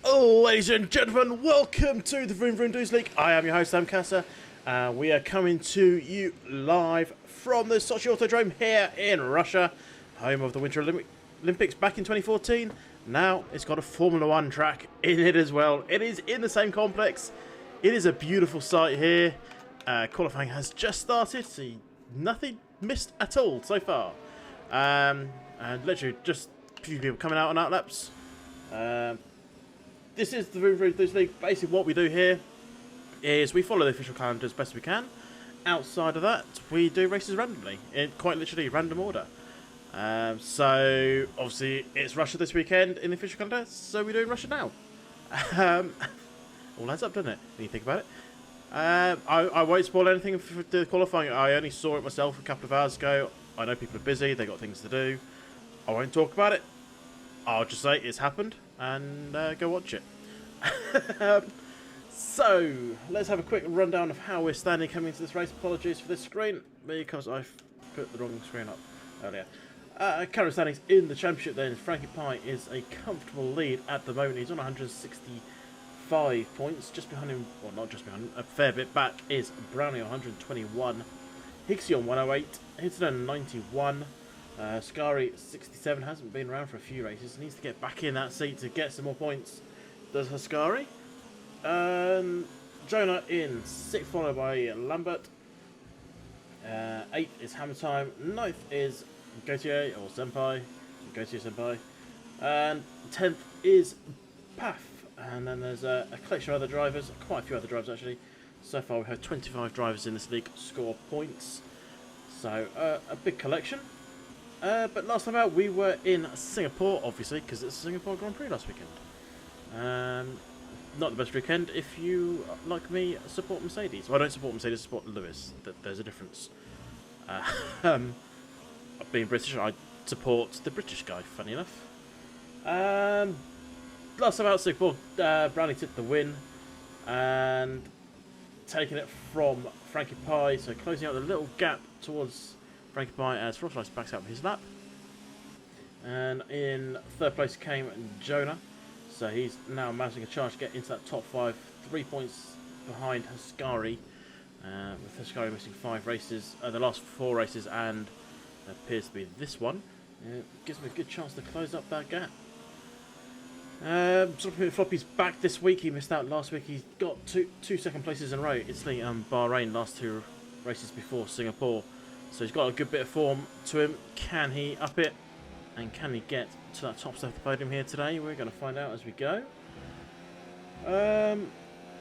Oh, ladies and gentlemen, welcome to the Vroom Vroom News League. I am your host, Sam Kasser. We are coming to you live from the Sochi Autodrome here in Russia, home of the Winter Olympics back in 2014. Now it's got a Formula One track in it as well. It is in the same complex. It is a beautiful site here. Qualifying has just started, so nothing missed at all so far. And literally just a few people coming out on outlaps. This is the Vroom Vroom News League. Basically what we do here is we follow the official calendar as best we can. Outside of that, we do races randomly, in quite literally random order. So, obviously, it's Russia this weekend in the official calendar, so we're doing Russia now. All adds up, doesn't it, when you think about it? I won't spoil anything for the qualifying. I only saw it myself a couple of hours ago. I know people are busy, they got things to do. I won't talk about it. I'll just say it's happened and go watch it. So, let's have a quick rundown of how we're standing coming into this race. Apologies for this screen because I've put the wrong screen up earlier. Current standings in the championship then. Frankie Pie is a comfortable lead at the moment. He's on 165 points. Just behind him, well, not just behind him, a fair bit back is Brownie on 121. Hicksy on 108. Hinton on 91. Scary 67, hasn't been around for a few races, needs to get back in that seat to get some more points. Does Haskari. Jonah in 6th, followed by Lambert. 8th is Hammer Time. 9th is Gautier or Senpai. Gautier Senpai. And 10th is Paf. And then there's a collection of other drivers, quite a few other drivers actually. So far we have 25 drivers in this league score points. So a big collection. But last time out we were in Singapore, obviously, because it's the Singapore Grand Prix last weekend. Not the best weekend if you, like me, support Mercedes. Well, I don't support Mercedes, I support Lewis. There's a difference. Being British, I support the British guy, funny enough. Last time out, Singapore, Brownie took the win. And taking it from Frankie Pie, so closing out the little gap towards Frankie Pie as Frostlice backs out of his lap. And in 3rd place came Jonah. So he's now mounting a charge to get into that top 5. 3 points behind Haskari. With Haskari missing 5 races, the last 4 races, and appears to be this one. Gives him a good chance to close up that gap. Floppy's back this week. He missed out last week. He's got two second places in a row. Italy and Bahrain, last 2 races before Singapore. So he's got a good bit of form to him. Can he up it? And can he get to that top step of the podium here today? We're going to find out as we go.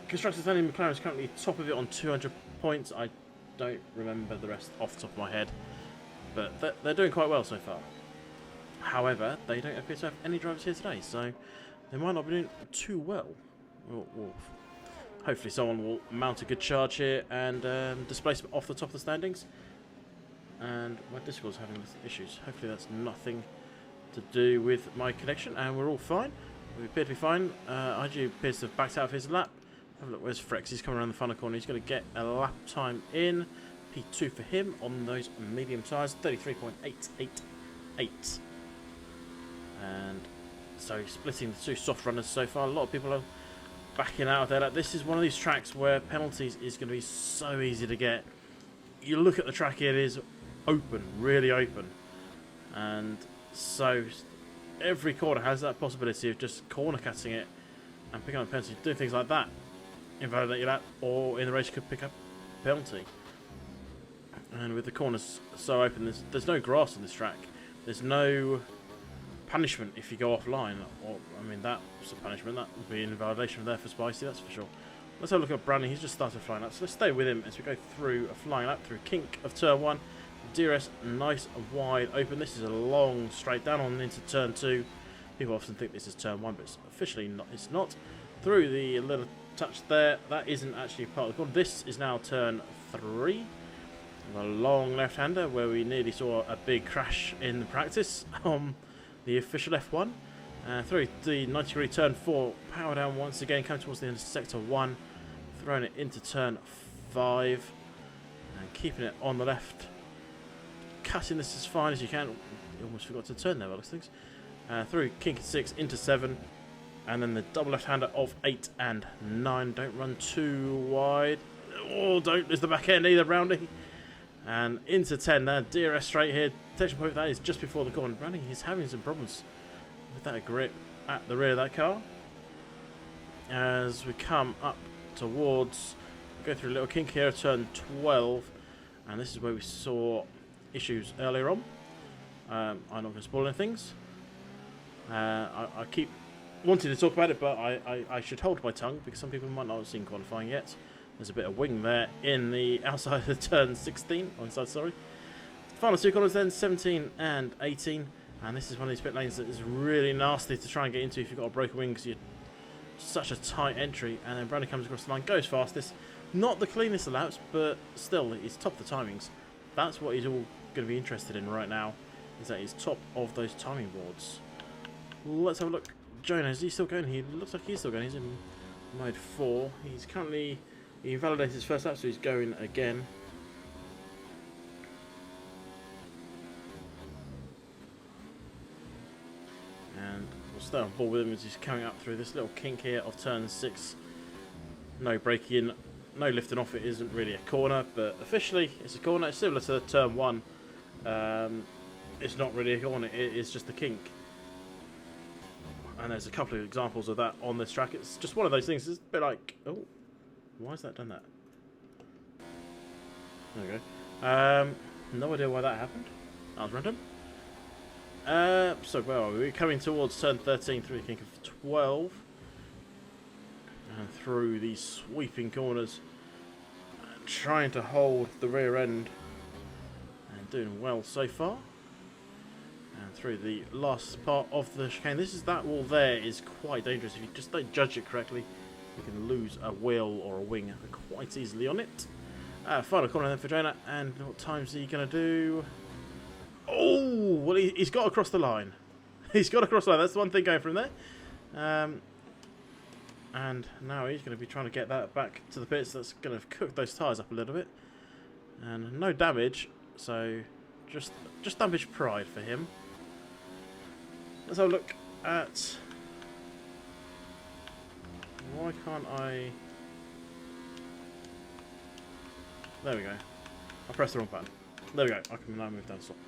Constructors standing, McLaren is currently top of it on 200 points. I don't remember the rest off the top of my head. But they're doing quite well so far. However, they don't appear to have any drivers here today. So they might not be doing too well. Hopefully someone will mount a good charge here and displace them off the top of the standings. And my Discord's having issues. Hopefully that's nothing to do with my connection, and we're all fine. We appear to be fine. IG appears to have backed out of his lap. Have a look, where's Frex? He's coming around the final corner. He's going to get a lap time in. P2 for him on those medium tyres, 33.888. And so splitting the 2 soft runners so far. A lot of people are backing out of there. Like, this is one of these tracks where penalties is going to be so easy to get. You look at the track here, it is open, really open, and so every corner has that possibility of just corner cutting it and picking up a penalty. Doing things like that invalidate your lap, or in the race you could pick up a penalty. And with the corners so open, there's no grass on this track. There's no punishment if you go offline, or I mean that's a punishment. That would be an invalidation there for Spicy, that's for sure. Let's have a look at Brandon. He's just started flying up, so let's stay with him as we go through a flying lap through kink of turn 1. DRS nice and wide open. This is a long straight down on into turn 2. People often think this is turn 1, but it's officially not. It's not. Through the little touch there, that isn't actually part of the corner. This is now turn 3. A long left-hander where we nearly saw a big crash in the practice on the official F1. Through the 90-degree turn 4, power down once again, coming towards the end of sector 1. Throwing it into turn 5 and keeping it on the left. Cutting this as fine as you can. You almost forgot to turn there by those things. Through kink 6 into 7. And then the double left-hander of 8 and 9. Don't run too wide. Oh, don't lose the back end either, Brownie. And into 10 there. DRS straight here. Detection point, that is just before the corner. Brownie is having some problems with that grip at the rear of that car. As we come up towards, go through a little kink here, turn 12. And this is where we saw issues earlier on. I'm not going to spoil any things. I keep wanting to talk about it, but I should hold my tongue because some people might not have seen qualifying yet. There's a bit of wing there in the outside of the turn 16. Oh, inside, sorry. Final two corners then, 17 and 18. And this is one of these pit lanes that is really nasty to try and get into if you've got a broken wing because you're such a tight entry. And then Brandon comes across the line, goes fastest. Not the cleanest of laps, but still, he's top of the timings. That's what he's all going to be interested in right now, is that he's top of those timing boards. Let's have a look. Jonah, is he still going? He looks like he's still going. He's in mode 4. He's currently... He invalidated his first lap, so he's going again. And we'll stay on board with him as he's coming up through this little kink here of turn 6. No braking in, no lifting off. It isn't really a corner, but officially it's a corner. It's similar to turn 1. It's not really a corner, it is just a kink. And there's a couple of examples of that on this track. It's just one of those things. It's a bit like... Oh, why has that done that? There we go. No idea why that happened. That was random. So where are we? We're coming towards turn 13 through the kink of 12. And through these sweeping corners. Trying to hold the rear end. And doing well so far. And through the last part of the chicane. That wall there is quite dangerous. If you just don't judge it correctly, you can lose a wheel or a wing quite easily on it. Final corner then for Jonah. And what time's he going to do? Oh, well, he's got across the line. He's got across the line. That's the one thing going from there. And now he's going to be trying to get that back to the pits. That's going to cook those tyres up a little bit. And no damage. So just damaged pride for him. Let's have a look at... Why can't I... There we go. I pressed the wrong button. There we go. I can now move down Sloppy.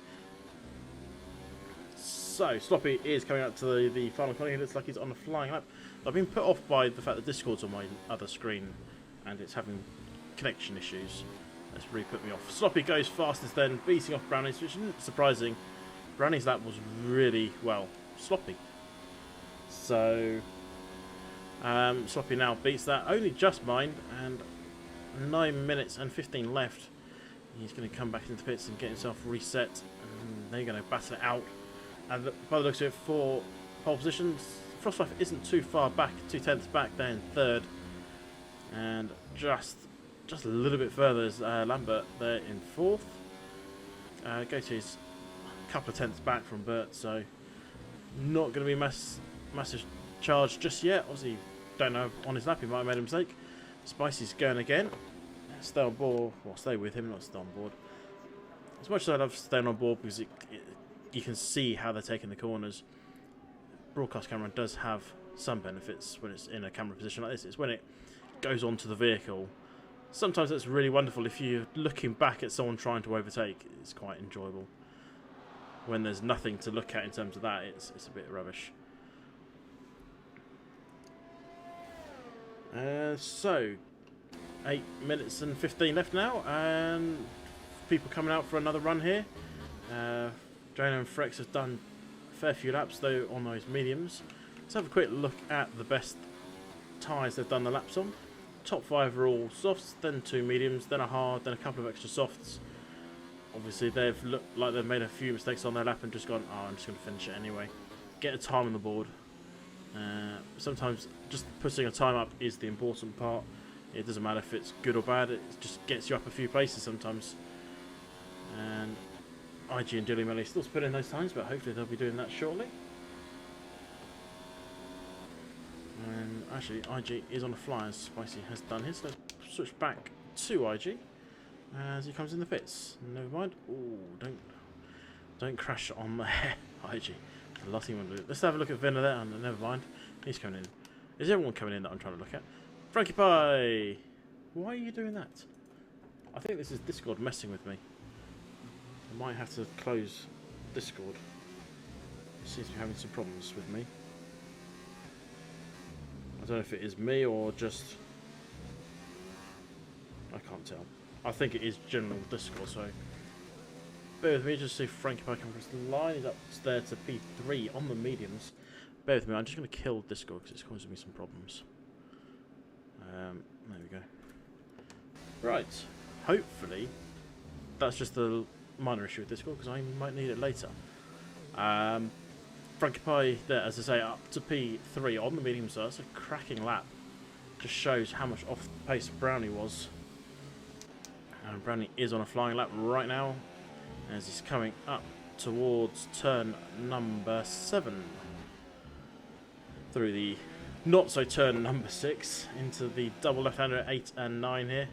So, Sloppy is coming up to the final corner. He looks like he's on a flying lap. I've been put off by the fact that Discord's on my other screen and it's having connection issues. That's really put me off. Sloppy goes fastest then, beating off Brownie's, which isn't surprising. Brownie's lap was really, well, sloppy. So... Sloppy now beats that, only just mind, and 9 minutes and 15 left. He's going to come back into the pits and get himself reset, and they're going to battle it out. And by the looks of it, for pole positions, Frostlife isn't too far back, 2/10 back there in 3rd, and just a little bit further is Lambert there in 4th. Gautier's a couple of tenths back from Bert, so not going to be massive charge just yet. Obviously, don't know, on his lap he might have made a mistake. Spicy's going again. Stay on board, well, stay with him, not stay on board. As much as I love staying on board because you can see how they're taking the corners. Broadcast camera does have some benefits when it's in a camera position like this. It's when it goes onto the vehicle. Sometimes it's really wonderful if you're looking back at someone trying to overtake. It's quite enjoyable. When there's nothing to look at in terms of that, it's a bit rubbish. So, 8 minutes and 15 left now, and people coming out for another run here. Jonah and Frex have done a fair few laps though on those mediums. Let's have a quick look at the best tyres they've done the laps on. Top 5 are all softs, then 2 mediums, then a hard, then a couple of extra softs. Obviously they've looked like they've made a few mistakes on their lap and just gone, oh, I'm just going to finish it anyway. Get a time on the board. Sometimes just putting a time up is the important part. It doesn't matter if it's good or bad, it just gets you up a few places sometimes. And IG and Dilly Melly still put in those times, but hopefully they'll be doing that shortly. And actually IG is on a fly as Spicy has done his, so switch back to IG as he comes in the pits. Never mind. Ooh, don't crash on there, IG. The last thing you want to do. Let's have a look at Vinna there, and never mind. He's coming in. Is everyone coming in that I'm trying to look at? Frankie Pie! Why are you doing that? I think this is Discord messing with me. I might have to close Discord. It seems to be having some problems with me. I don't know if it is me or just... I can't tell. I think it is general Discord, so... Bear with me, just see Frankie Pie come across the line. He's up there to P3 on the mediums. Bear with me, I'm just going to kill Discord because it's causing me some problems. There we go. Right, hopefully that's just a minor issue with Discord because I might need it later. Frankie Pie there, as I say, up to P3 on the medium, so that's a cracking lap. Just shows how much off pace Brownie was. And Brownie is on a flying lap right now as he's coming up towards turn number 7. Through the not so turn number 6 into the double left-hander at 8 and 9 here.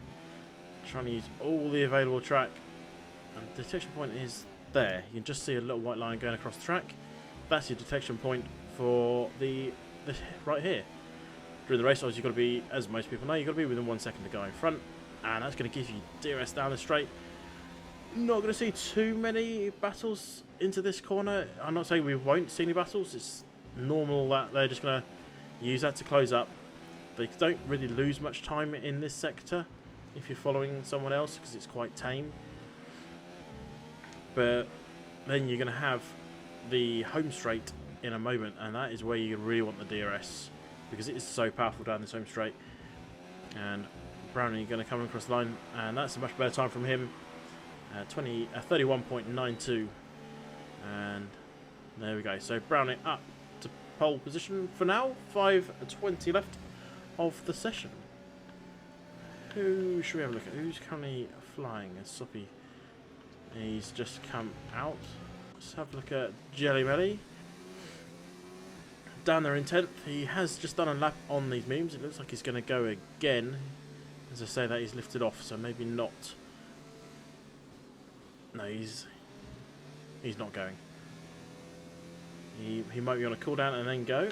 Trying to use all the available track. And the detection point is there. You can just see a little white line going across the track. That's your detection point for the right here. During the race, obviously, you've got to be, as most people know, you've got to be within 1 second to go in front. And that's going to give you DRS down the straight. Not going to see too many battles into this corner. I'm not saying we won't see any battles. It's normal that they're just going to use that to close up. They don't really lose much time in this sector if you're following someone else because it's quite tame. But then you're going to have the home straight in a moment, and that is where you really want the DRS because it is so powerful down this home straight. And Brownie going to come across the line, and that's a much better time from him. 31.92, and there we go. So Brownie up to pole position for now. 5:20 left of the session. Who should we have a look at? Who's currently flying? As Soppy, he's just come out. Let's have a look at Jelly Belly. Down there in 10th. He has just done a lap on these memes. It looks like he's going to go again. As I say that, he's lifted off, so maybe not. No, he's not going. He might be on a cooldown and then go.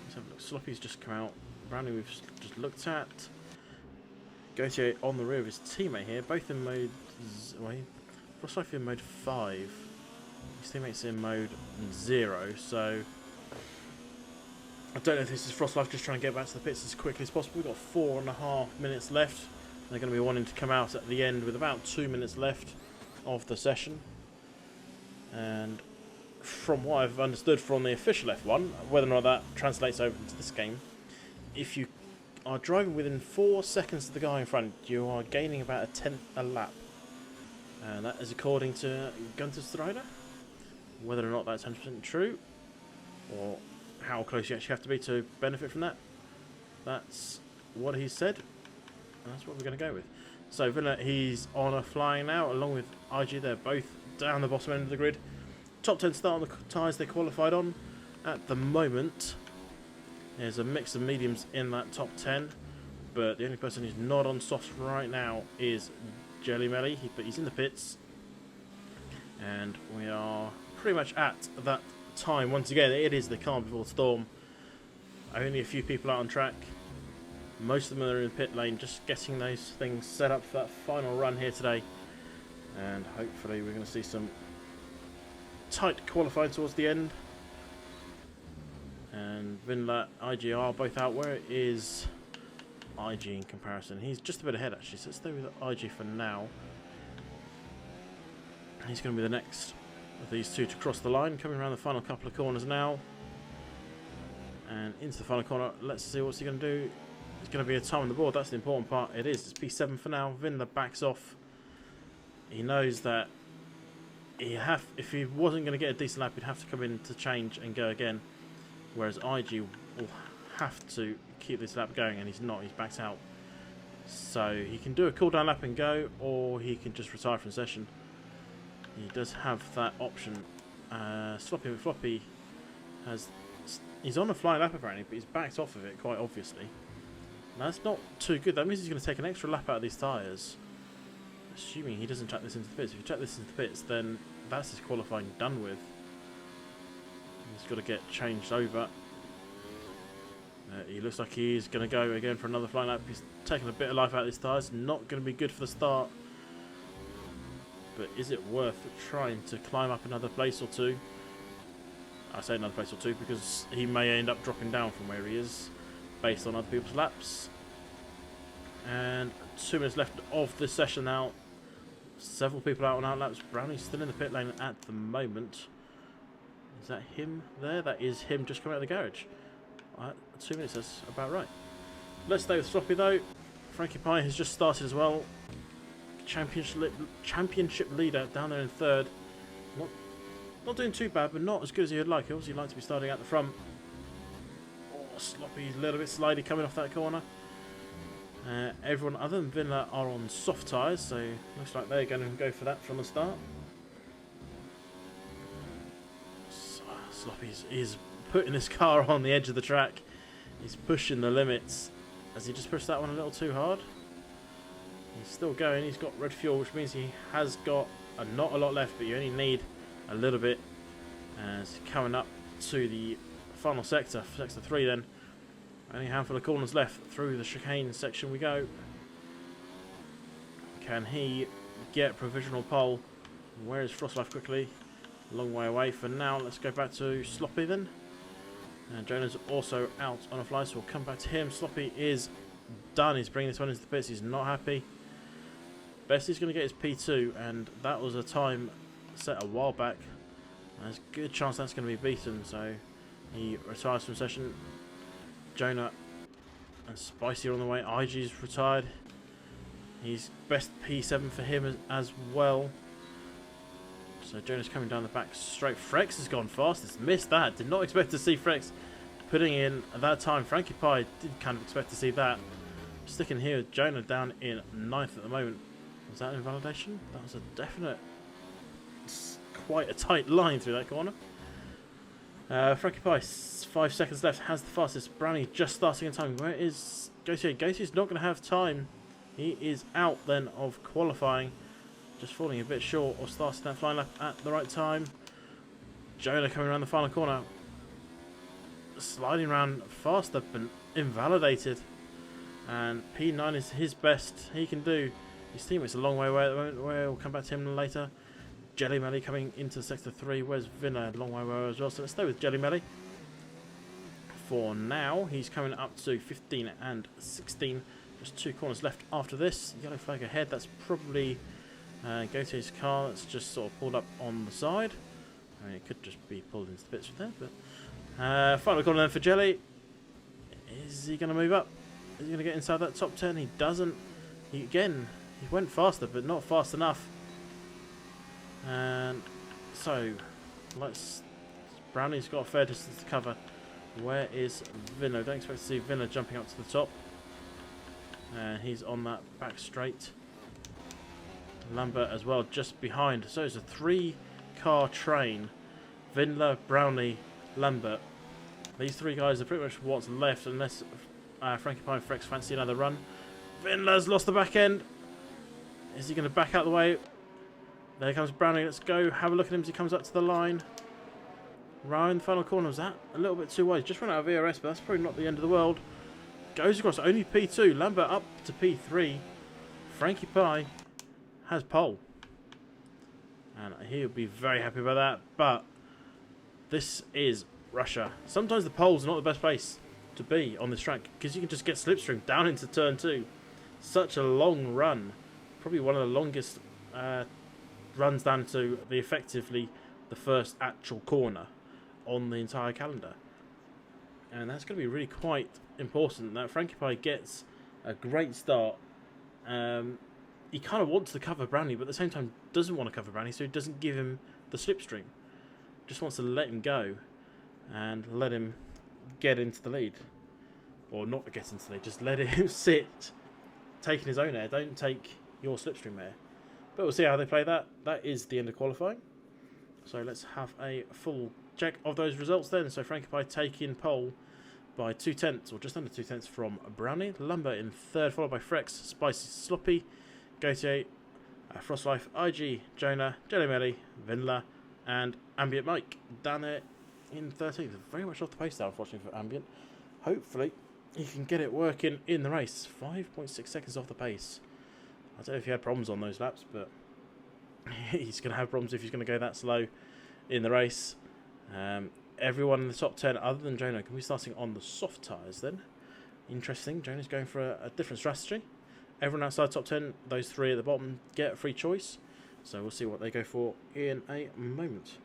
Let's have a look. Sloppy's just come out. Brownie we've just looked at. Gautier on the rear of his teammate here. Both in mode... Wait, Frostlife in mode 5. His teammate's in mode 0, so... I don't know if this is Frostlife just trying to get back to the pits as quickly as possible. We've got 4.5 minutes left. They're going to be wanting to come out at the end with about 2 minutes left of the session. And from what I've understood from the official F1, whether or not that translates over into this game, if you are driving within 4 seconds of the guy in front, you are gaining about a 1/10 a lap. And that is according to Gunter Strider. Whether or not that's 100% true, or how close you actually have to be to benefit from that, that's what he said. And that's what we're going to go with. So Villa, he's on a flying now, along with IG. They're both down the bottom end of the grid. Top 10 start on the tyres they qualified on. At the moment, there's a mix of mediums in that top 10. But the only person who's not on softs right now is Jelly Melly. But he's in the pits. And we are pretty much at that time. Once again, it is the calm before the storm. Only a few people out on track. Most of them are in the pit lane, just getting those things set up for that final run here today. And hopefully we're going to see some tight qualifying towards the end. And Vinla, IG are both out. Where is IG in comparison? He's just a bit ahead actually, so let's stay with IG for now. He's going to be the next of these two to cross the line, coming around the final couple of corners now. And into the final corner, let's see what's he going to do. It's going to be a time on the board, that's the important part. It is, it's P7 for now. Vinla backs off. He knows that if he wasn't going to get a decent lap, he'd have to come in to change and go again. Whereas IG will have to keep this lap going, and he's not, he's backed out. So he can do a cooldown lap and go, or he can just retire from session. He does have that option. Sloppy McFloppy he's on a flying lap apparently, but he's backed off of it quite obviously. That's not too good. That means he's going to take an extra lap out of these tyres. Assuming he doesn't chuck this into the pits. If you chuck this into the pits, then that's his qualifying done with. He's got to get changed over. He looks like he's going to go again for another flying lap. He's taking a bit of life out of his tyres. Not going to be good for the start. But is it worth trying to climb up another place or two? I say another place or two because he may end up dropping down from where he is based on other people's laps. And 2 minutes left of this session now. Several people out on out laps. Brownie's still in the pit lane at the moment. Is that him there? That is him just coming out of the garage. 2 minutes, that's about right. Let's stay with Sloppy though. Frankie Pie has just started as well. Championship leader down there in third. Not doing too bad, but not as good as he would like. He obviously like to be starting at the front. Oh, Sloppy's a little bit slidey coming off that corner. Everyone other than Vinler are on soft tyres, so looks like they're going to go for that from the start. Sloppy is putting his car on the edge of the track. He's pushing the limits. Has he just pushed that one a little too hard? He's still going. He's got red fuel, which means he has got not a lot left, but you only need a little bit. As coming up to the final sector 3 then. Only a handful of corners left. Through the chicane section we go. Can he get provisional pole? Where is Frostlife quickly? A long way away for now. Let's go back to Sloppy then. And Jonah's also out on a fly, so we'll come back to him. Sloppy is done. He's bringing this one into the pits. He's not happy. Bestie's going to get his P2, and that was a time set a while back. There's a good chance that's going to be beaten, so he retires from session. Jonah and Spicy are on the way. IG's retired. He's best P7 for him as well. So Jonah's coming down the back straight. Frex has gone fastest. Missed that. Did not expect to see Frex putting in at that time. Frankie Pie did kind of expect to see that. Sticking here with Jonah down in 9th at the moment. Was that invalidation? That was a definite... quite a tight line through that corner. Frankie Pie, 5 seconds left, has the fastest. Brownie just starting in time. Where is Gautier? Gautier's not going to have time. He is out then of qualifying. Just falling a bit short of starting that flying lap at the right time. Jonah coming around the final corner. Sliding around faster, but invalidated. And P9 is his best he can do. His teammate's a long way away at the moment. We'll come back to him later. Jelly Melly coming into sector 3. Where's Vinner? Long way away as well. So let's stay with Jelly Melly. For now, he's coming up to 15 and 16. Just 2 corners left after this. Yellow flag ahead. That's probably Gautier's car. That's just sort of pulled up on the side. I mean, it could just be pulled into the bits from there. But final corner then for Jelly. Is he going to move up? Is he going to get inside that top 10? He doesn't. He went faster, but not fast enough. And so, Brownie's got a fair distance to cover. Where is Vinno? Don't expect to see Vinno jumping up to the top. And he's on that back straight. Lambert as well, just behind. So it's a 3-car train. Vindler, Brownie, Lambert. These 3 guys are pretty much what's left, unless Frankie Pie and Frex fancy another run. Vindler's lost the back end. Is he going to back out the way? There comes Brownie. Let's go have a look at him as he comes up to the line. Ryan, the final corner. Was that a little bit too wide? Just run out of ERS, but that's probably not the end of the world. Goes across only P2. Lambert up to P3. Frankie Pie has pole. And he'll be very happy about that. But this is Russia. Sometimes the pole's not the best place to be on this track, because you can just get slipstream down into turn 2. Such a long run. Probably one of the longest runs down to effectively the first actual corner on the entire calendar. And that's going to be really quite important that Frankie Pie gets a great start. He kind of wants to cover Brownie, but at the same time doesn't want to cover Brownie, so he doesn't give him the slipstream. Just wants to let him go and let him get into the lead. Or not get into the lead, just let him sit, taking his own air. Don't take your slipstream air. But we'll see how they play that. That is the end of qualifying. So let's have a full check of those results then. So Frankie Pie taking pole by 2/10, or just under 2/10 from Brownie. Lambert in third, followed by Frex, Spicy, Sloppy, Gautier, Frostlife, IG, Jonah, Jelly Melly, Vinler, and Ambient Mike down there in 13th. Very much off the pace now, unfortunately, for Ambient. Hopefully, he can get it working in the race. 5.6 seconds off the pace. I don't know if he had problems on those laps, but he's going to have problems if he's going to go that slow in the race. Everyone in the top 10, other than Jonah, can be starting on the soft tyres then. Interesting. Jonah's going for a different strategy. Everyone outside top 10, those three at the bottom, get a free choice. So we'll see what they go for in a moment.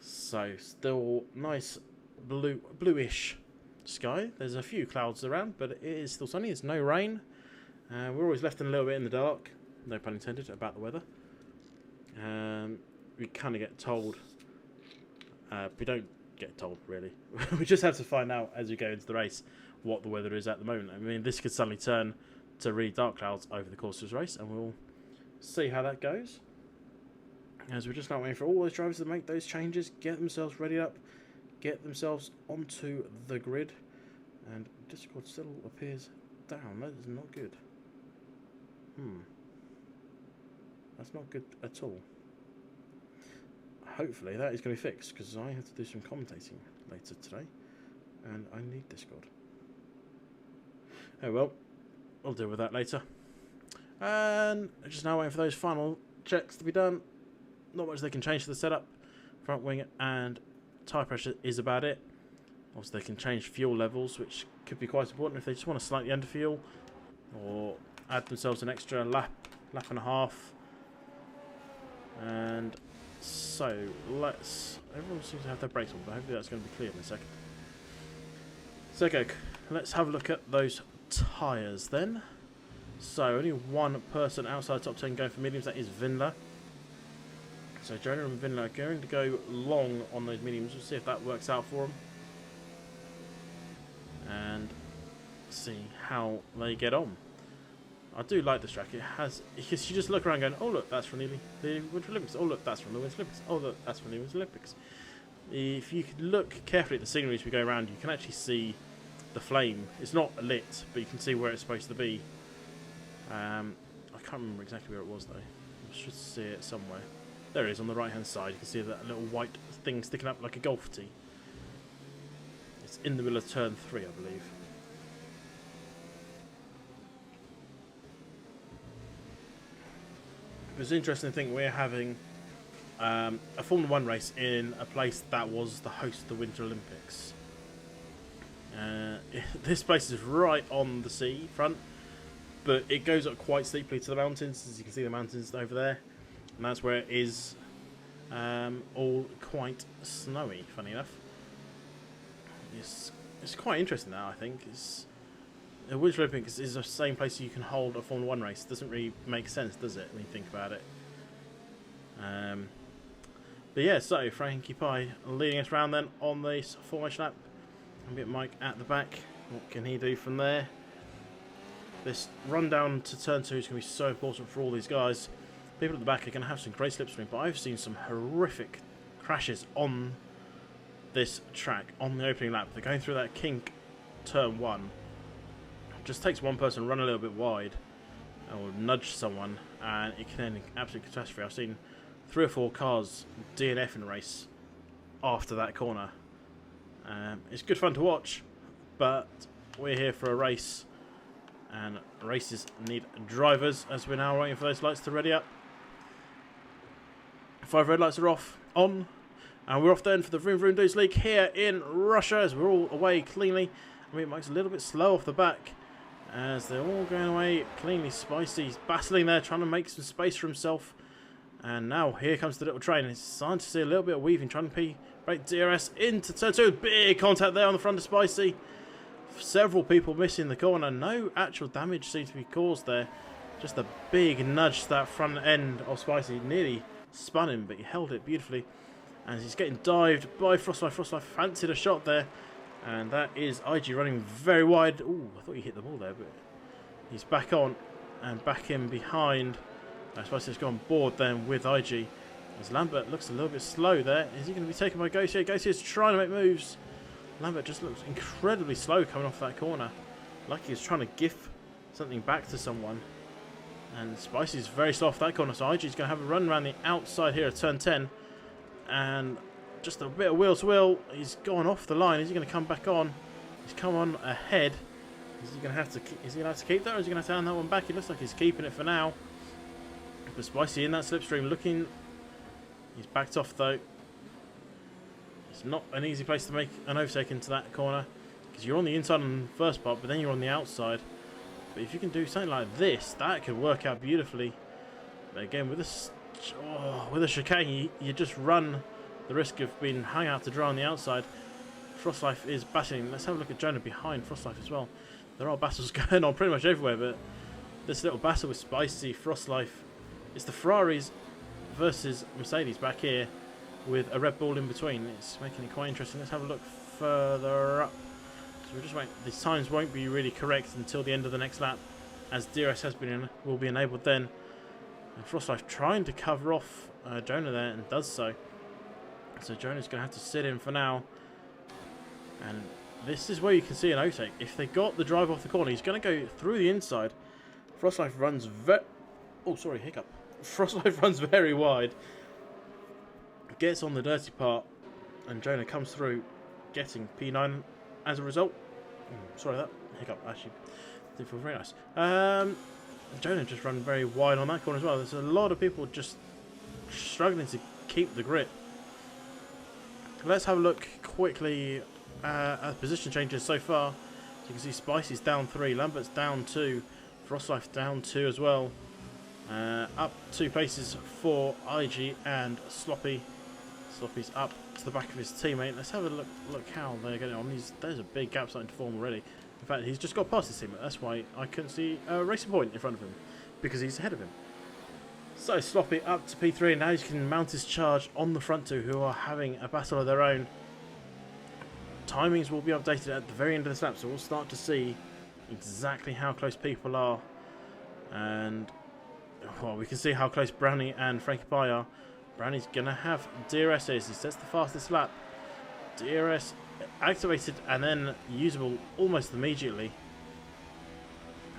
So still nice bluish sky. There's a few clouds around, but it is still sunny. There's no rain. We're always left in a little bit in the dark. No pun intended about the weather. We kind of get told. We don't get told, really. We just have to find out as we go into the race what the weather is at the moment. I mean, this could suddenly turn to really dark clouds over the course of this race, and we'll see how that goes. As we're just now waiting for all those drivers to make those changes, get themselves ready up, get themselves onto the grid. And Discord still appears down. That is not good. That's not good at all. Hopefully that is going to be fixed, because I have to do some commentating later today, and I need Discord. Oh well, I'll deal with that later. And just now waiting for those final checks to be done. Not much they can change to the setup. Front wing and tyre pressure is about it. Also, they can change fuel levels, which could be quite important if they just want to slightly under fuel, or add themselves an extra lap and a half. And so everyone seems to have their brakes on, but hopefully that's going to be clear in a second. So go, let's have a look at those tyres then. So only one person outside top 10 going for mediums, that is Vindler. So Jonah and Vindler are going to go long on those mediums. We'll see if that works out for them. And see how they get on. I do like this track. It has, because you just look around going, oh look, that's from the Winter Olympics. Oh look, that's from the Winter Olympics. Oh look, that's from the Winter Olympics. If you could look carefully at the scenery as we go around, you can actually see the flame. It's not lit, but you can see where it's supposed to be. I can't remember exactly where it was though. I should see it somewhere. There it is on the right hand side. You can see that little white thing sticking up like a golf tee. It's in the middle of turn 3, I believe. It's an interesting thing. We're having a Formula 1 race in a place that was the host of the Winter Olympics. This place is right on the sea front, but it goes up quite steeply to the mountains, as you can see the mountains over there, and that's where it is all quite snowy, funny enough. It's quite interesting now, I think. The Winter Olympics is the same place you can hold a Formula 1 race. It doesn't really make sense, does it, when you think about it? But yeah, so Frankie Pie leading us around then on this formation lap. A bit Mike at the back. What can he do from there? This run down to turn 2 is going to be so important for all these guys. People at the back are going to have some great slipstream, but I've seen some horrific crashes on this track on the opening lap. They're going through that kink turn 1. Just takes one person to run a little bit wide or nudge someone, and it can end in absolute catastrophe. I've seen 3 or 4 cars DNF in a race after that corner. It's good fun to watch, but we're here for a race, and races need drivers, as we're now waiting for those lights to ready up. 5 red lights are on, and we're off then for the Vroom Vroom Dudes League here in Russia, as we're all away cleanly. I mean, Mike's a little bit slow off the back, as they're all going away cleanly. Spicy's battling there, trying to make some space for himself. And now here comes the little train. It's starting to see a little bit of weaving, trying to break DRS into turn 2. Big contact there on the front of Spicy. Several people missing the corner. No actual damage seems to be caused there. Just a big nudge to that front end of Spicy. Nearly spun him, but he held it beautifully. And he's getting dived by Frostlife. Frostlife fancied a shot there. And that is IG running very wide. Ooh, I thought he hit the ball there, but he's back on and back in behind. I suppose he's gone board then with IG. As Lambert looks a little bit slow there. Is he going to be taken by Gautier? Gautier's trying to make moves. Lambert just looks incredibly slow coming off that corner. Like he's trying to gift something back to someone. And Spicy's very slow off that corner, so IG's going to have a run around the outside here at turn 10. And just a bit of wheel to wheel. He's gone off the line. Is he going to come back on? He's come on ahead. Is he going to have to keep that, or is he going to have to hand that one back? It looks like he's keeping it for now. But Spicy in that slipstream looking. He's backed off though. It's not an easy place to make an overtake into that corner, because you're on the inside on the first part, but then you're on the outside. But if you can do something like this, that could work out beautifully. But again, with a chicane, you just run the risk of being hung out to dry on the outside. Frostlife is battling. Let's have a look at Jonah behind Frostlife as well. There are battles going on pretty much everywhere, but this little battle with Spicy, Frostlife, it's the Ferraris versus Mercedes back here with a Red Bull in between. It's making it quite interesting. Let's have a look further up. So we're just waiting. These times won't be really correct until the end of the next lap, as DRS will be enabled then. And Frostlife trying to cover off Jonah there, and does so. So Jonah's going to have to sit in for now. And this is where you can see an overtake. If they got the drive off the corner, he's going to go through the inside. Frostlife runs Frostlife runs very wide. Gets on the dirty part, and Jonah comes through, getting P9 as a result. Sorry, that hiccup actually did feel very nice. Jonah just ran very wide on that corner as well. There's a lot of people just struggling to keep the grip. Let's have a look quickly at position changes so far. So you can see Spicy's down 3, Lambert's down 2, Frostlife down 2 as well. Up 2 places for IG and Sloppy. Sloppy's up to the back of his teammate. Let's have a look how they're getting on. There's a big gap starting to form already. In fact, he's just got past his teammate. That's why I couldn't see a racing point in front of him, because he's ahead of him. So Sloppy up to P3. Now he can mount his charge on the front two, who are having a battle of their own. Timings will be updated at the very end of this lap, so we'll start to see exactly how close people are. And well, we can see how close Brownie and Frankie Pie are. Brownie's going to have DRS as he sets the fastest lap. DRS activated and then usable almost immediately.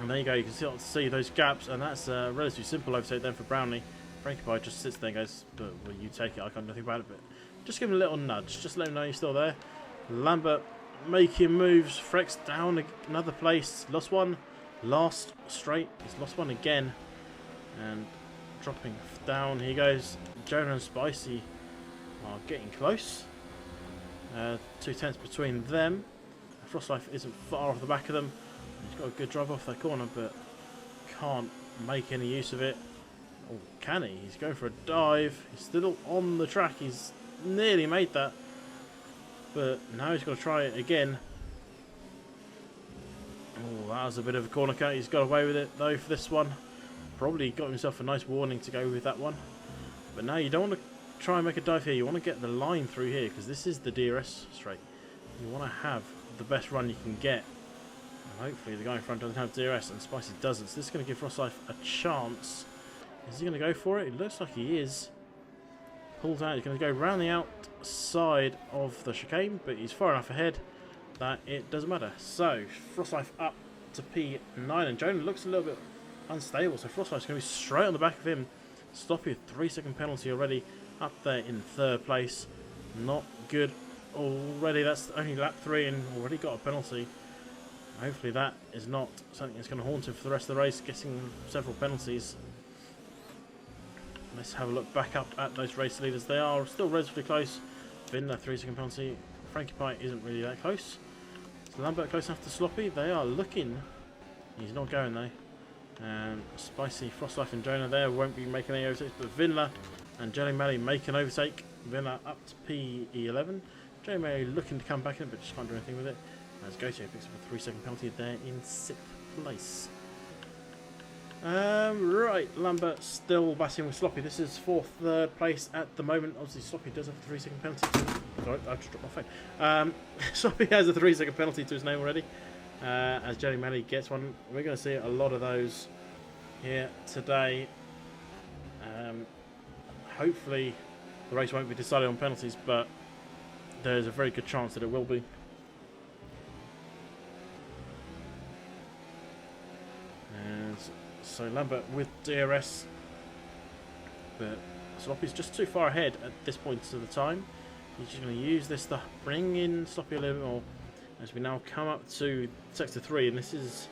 And there you go, you can start to see those gaps, and that's a relatively simple overtake then for Brownie. Frankie Pie just sits there and goes, well, you take it, I can't do nothing about it, but just give him a little nudge, just let him know you're still there. Lambert making moves, Frex down another place, lost one, last straight, he's lost one again, and dropping down, here goes. Jonah and Spicy are getting close, 2 tenths between them. Frostlife isn't far off the back of them. He's got a good drive off that corner, but can't make any use of it. Oh, can he? He's going for a dive. He's still on the track. He's nearly made that, but now he's got to try it again. Oh, that was a bit of a corner cut. He's got away with it though for this one. Probably got himself a nice warning to go with that one. But now you don't want to try and make a dive here. You want to get the line through here, because this is the DRS straight. You want to have the best run you can get. And hopefully the guy in front doesn't have DRS, and Spicy doesn't. So this is going to give Frostlife a chance. Is he going to go for it? It looks like he is. Pulls out. He's going to go round the outside of the chicane, but he's far enough ahead that it doesn't matter. So Frostlife up to P9, and Jonah looks a little bit unstable, so Frostlife's going to be straight on the back of him. Sloppy, a 3-second penalty already, up there in 3rd place. Not good already. That's only lap 3 and already got a penalty. Hopefully that is not something that's going to haunt him for the rest of the race, getting several penalties. Let's have a look back up at those race leaders. They are still relatively close. Vinler, 3-second penalty. Frankie Pie isn't really that close. Is Lambert close enough to Sloppy? They are looking. He's not going though. Spicy, Frostlife and Jonah there won't be making any overtakes, but Vinler and Jelly Melly make an overtake. Vinler up to P11. Jelly Melly looking to come back in, but just can't do anything with it. As Gautier picks up a 3-second penalty there in 6th place. Right, Lambert still battling with Sloppy. This is 4th, 3rd place at the moment. Obviously, Sloppy does have a 3-second penalty. Sorry, I just dropped my phone. Sloppy has a 3-second penalty to his name already. As Jelly Melly gets one. We're going to see a lot of those here today. Hopefully the race won't be decided on penalties, but there's a very good chance that it will be. And so Lambert with DRS, but Sloppy's just too far ahead at this point of the time. He's just going to use this to bring in Sloppy a little bit more as we now come up to sector 3, and this is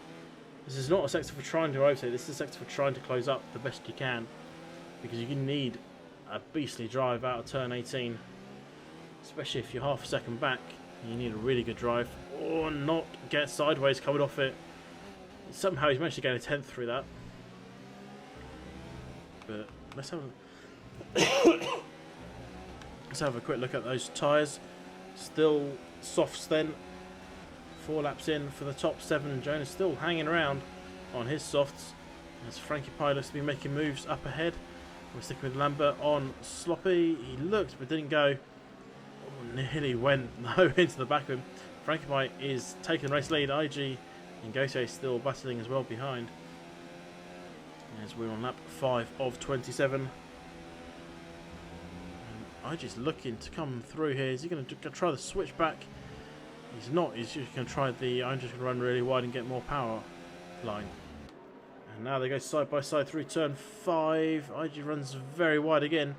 not a sector for trying to overtake. This is a sector for trying to close up the best you can, because you need a beastly drive out of turn 18, especially if you're half a second back. You need a really good drive, or not get sideways coming off it. Somehow he's managed to gain a 10th through that. But let's have a quick look at those tyres. Still softs then. 4 laps in for the top 7. Jonas still hanging around on his softs as Frankie Pie looks to be making moves up ahead. We're sticking with Lambert on Sloppy. He looked but didn't go. Oh, nearly went into the back of him. Frankie Pie is taking the race lead. IG and Gautier still battling as well behind. As we're on lap 5 of 27. And IG's looking to come through here. Is he going to try the switchback? He's not. He's just going to try I'm just going to run really wide and get more power line. And now they go side by side through turn 5. IG runs very wide again.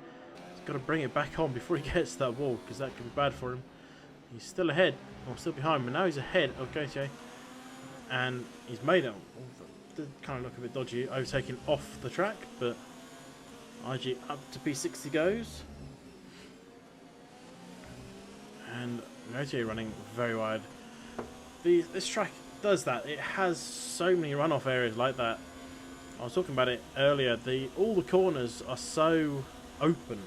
He's got to bring it back on before he gets to that wall, because that could be bad for him. He's still ahead, or still behind, but now he's ahead of Gautier. And he's made it. Did kind of look a bit dodgy, overtaking off the track, but IG up to P60 goes. And Gautier running very wide. This track does that. It has so many runoff areas like that. I was talking about it earlier. All the corners are so open.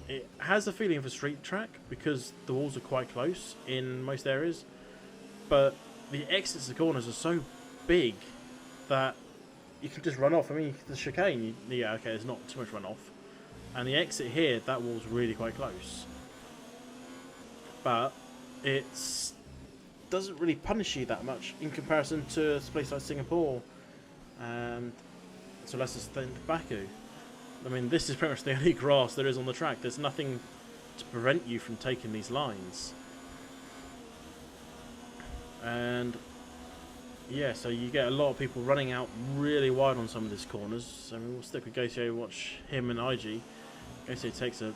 It has a feeling of a street track because the walls are quite close in most areas, but the exits to the corners are so big that you can just run off. I mean, the chicane, yeah, okay, there's not too much runoff, and the exit here, that wall's really quite close, but it doesn't really punish you that much in comparison to a place like Singapore and to a lesser extent Baku. I mean, this is pretty much the only grass there is on the track. There's nothing to prevent you from taking these lines. And yeah, so you get a lot of people running out really wide on some of these corners. So we'll stick with Gautier, watch him and IG. Gautier takes a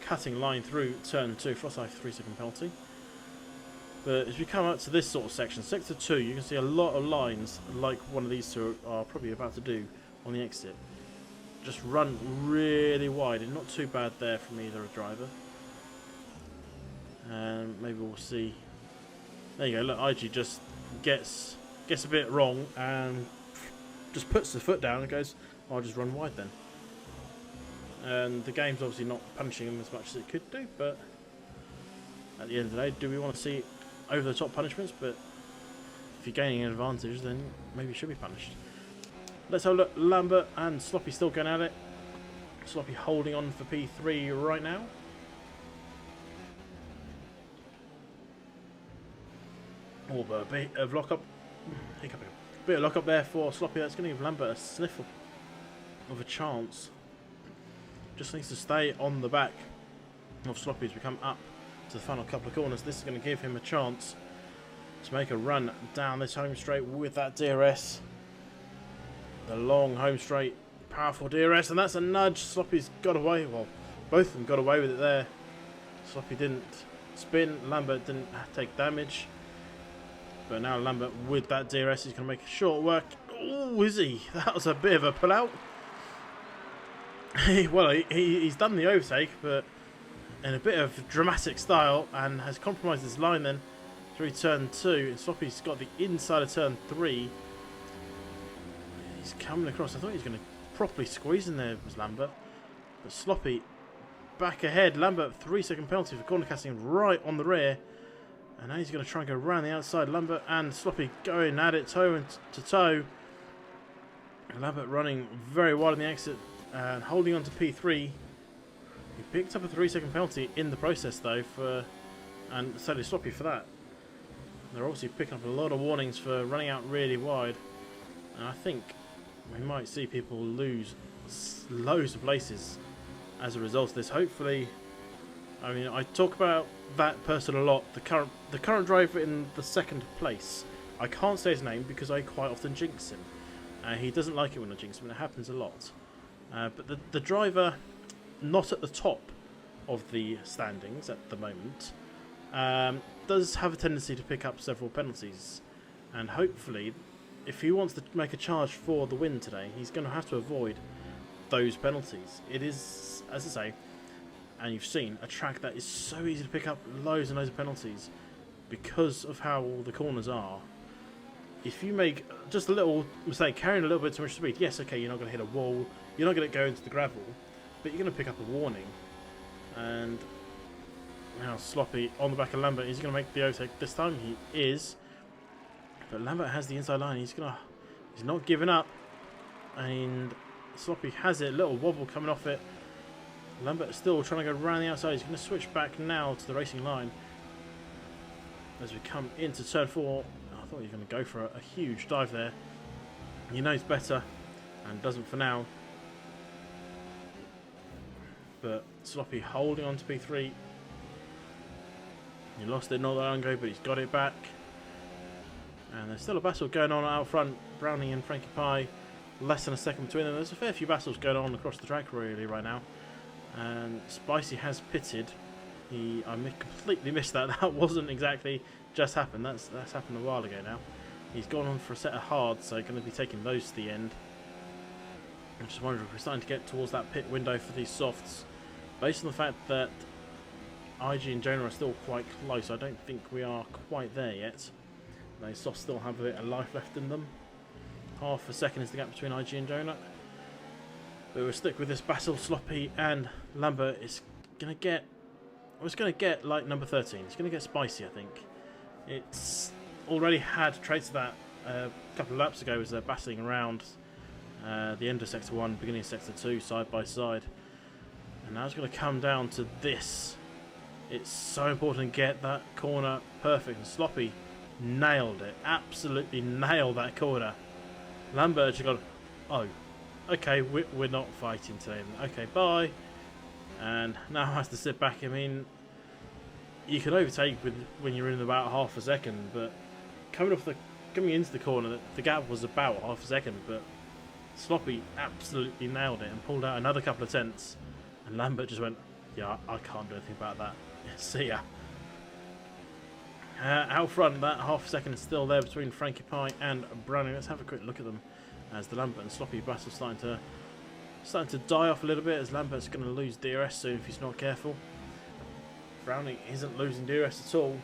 cutting line through turn 2, Frostlife 3-second penalty. But as we come up to this sort of section, sector 2, you can see a lot of lines like one of these two are probably about to do on the exit. Just run really wide, and not too bad there from either a driver. And maybe we'll see. There you go. Look, IG just gets a bit wrong and just puts the foot down and goes, "I'll just run wide then." And the game's obviously not punishing him as much as it could do, but at the end of the day, do we want to see over the top punishments? But if you're gaining an advantage, then maybe you should be punished. Let's have a look. Lambert and Sloppy still going at it. Sloppy holding on for P3 right now. Oh, but a bit of lock-up. Hiccup. A bit of lock-up there for Sloppy. That's going to give Lambert a sniff of a chance. Just needs to stay on the back of Sloppy as we come up to the final couple of corners. This is going to give him a chance to make a run down this home straight with that DRS. The long home straight, powerful DRS, and that's a nudge. Sloppy's got away. Well, both of them got away with it there. Sloppy didn't spin. Lambert didn't take damage. But now Lambert with that DRS is going to make a short work. Oh, is he? That was a bit of a pullout. Well, he's done the overtake, but in a bit of dramatic style, and has compromised his line then through turn 2. And Sloppy's got the inside of turn 3. He's coming across. I thought he was going to properly squeeze in there, was Lambert. But Sloppy back ahead. Lambert 3-second penalty for corner casting right on the rear. And now he's going to try and go around the outside. Lambert and Sloppy going at it toe to toe. And Lambert running very wide on the exit and holding on to P3. He picked up a 3-second penalty in the process though, and so did Sloppy for that. They're obviously picking up a lot of warnings for running out really wide. And I think we might see people lose loads of places as a result of this. Hopefully, I mean, I talk about that person a lot. The current driver in the 2nd place. I can't say his name because I quite often jinx him, He doesn't like it when I jinx him, and it happens a lot. But the driver, not at the top of the standings at the moment, does have a tendency to pick up several penalties. And hopefully, if he wants to make a charge for the win today, he's going to have to avoid those penalties. It is, as I say, and you've seen, a track that is so easy to pick up loads and loads of penalties because of how all the corners are. If you make just a little mistake, carrying a little bit too much speed, yes, okay, you're not going to hit a wall, you're not going to go into the gravel, but you're going to pick up a warning. And now Sloppy on the back of Lambert. Is he going to make the overtake this time? He is. But Lambert has the inside line. He's not giving up. And Sloppy has it. A little wobble coming off it. Lambert still trying to go around the outside. He's going to switch back now to the racing line. As we come into turn 4. I thought he was going to go for a huge dive there. He knows better. And doesn't for now. But Sloppy holding on to P3. He lost it not that long ago, but he's got it back. And there's still a battle going on out front. Brownie and Frankie Pie, less than a second between them. There's a fair few battles going on across the track really right now. And Spicy has pitted. I completely missed that. That wasn't exactly just happened. That's happened a while ago now. He's gone on for a set of hards, so going to be taking those to the end. I'm just wondering if we're starting to get towards that pit window for these softs. Based on the fact that IG and Jonah are still quite close, I don't think we are quite there yet. Those softs still have a bit of life left in them. Half a second is the gap between IG and Jonah. But we'll stick with this battle. Sloppy and Lambert is going to get... Well, it's going to get like number 13. It's going to get Spicy, I think. It's already had traits of that a couple of laps ago as they're battling around the end of Sector 1, beginning of Sector 2, side by side. And now it's going to come down to this. It's so important to get that corner perfect. And Sloppy nailed it. Absolutely nailed that corner. Lambert just got, oh, okay, we're not fighting today. Okay, bye. And now has to sit back. I mean, you can overtake when you're in about half a second, but coming into the corner, the gap was about half a second, but Sloppy absolutely nailed it and pulled out another couple of tenths. And Lambert just went, yeah, I can't do anything about that. See ya. Out front, that half a second is still there between Frankie Pie and Brownie. Let's have a quick look at them as the Lambert and Sloppy battle starting to die off a little bit, as Lambert's going to lose DRS soon if he's not careful. Brownie isn't losing DRS at all.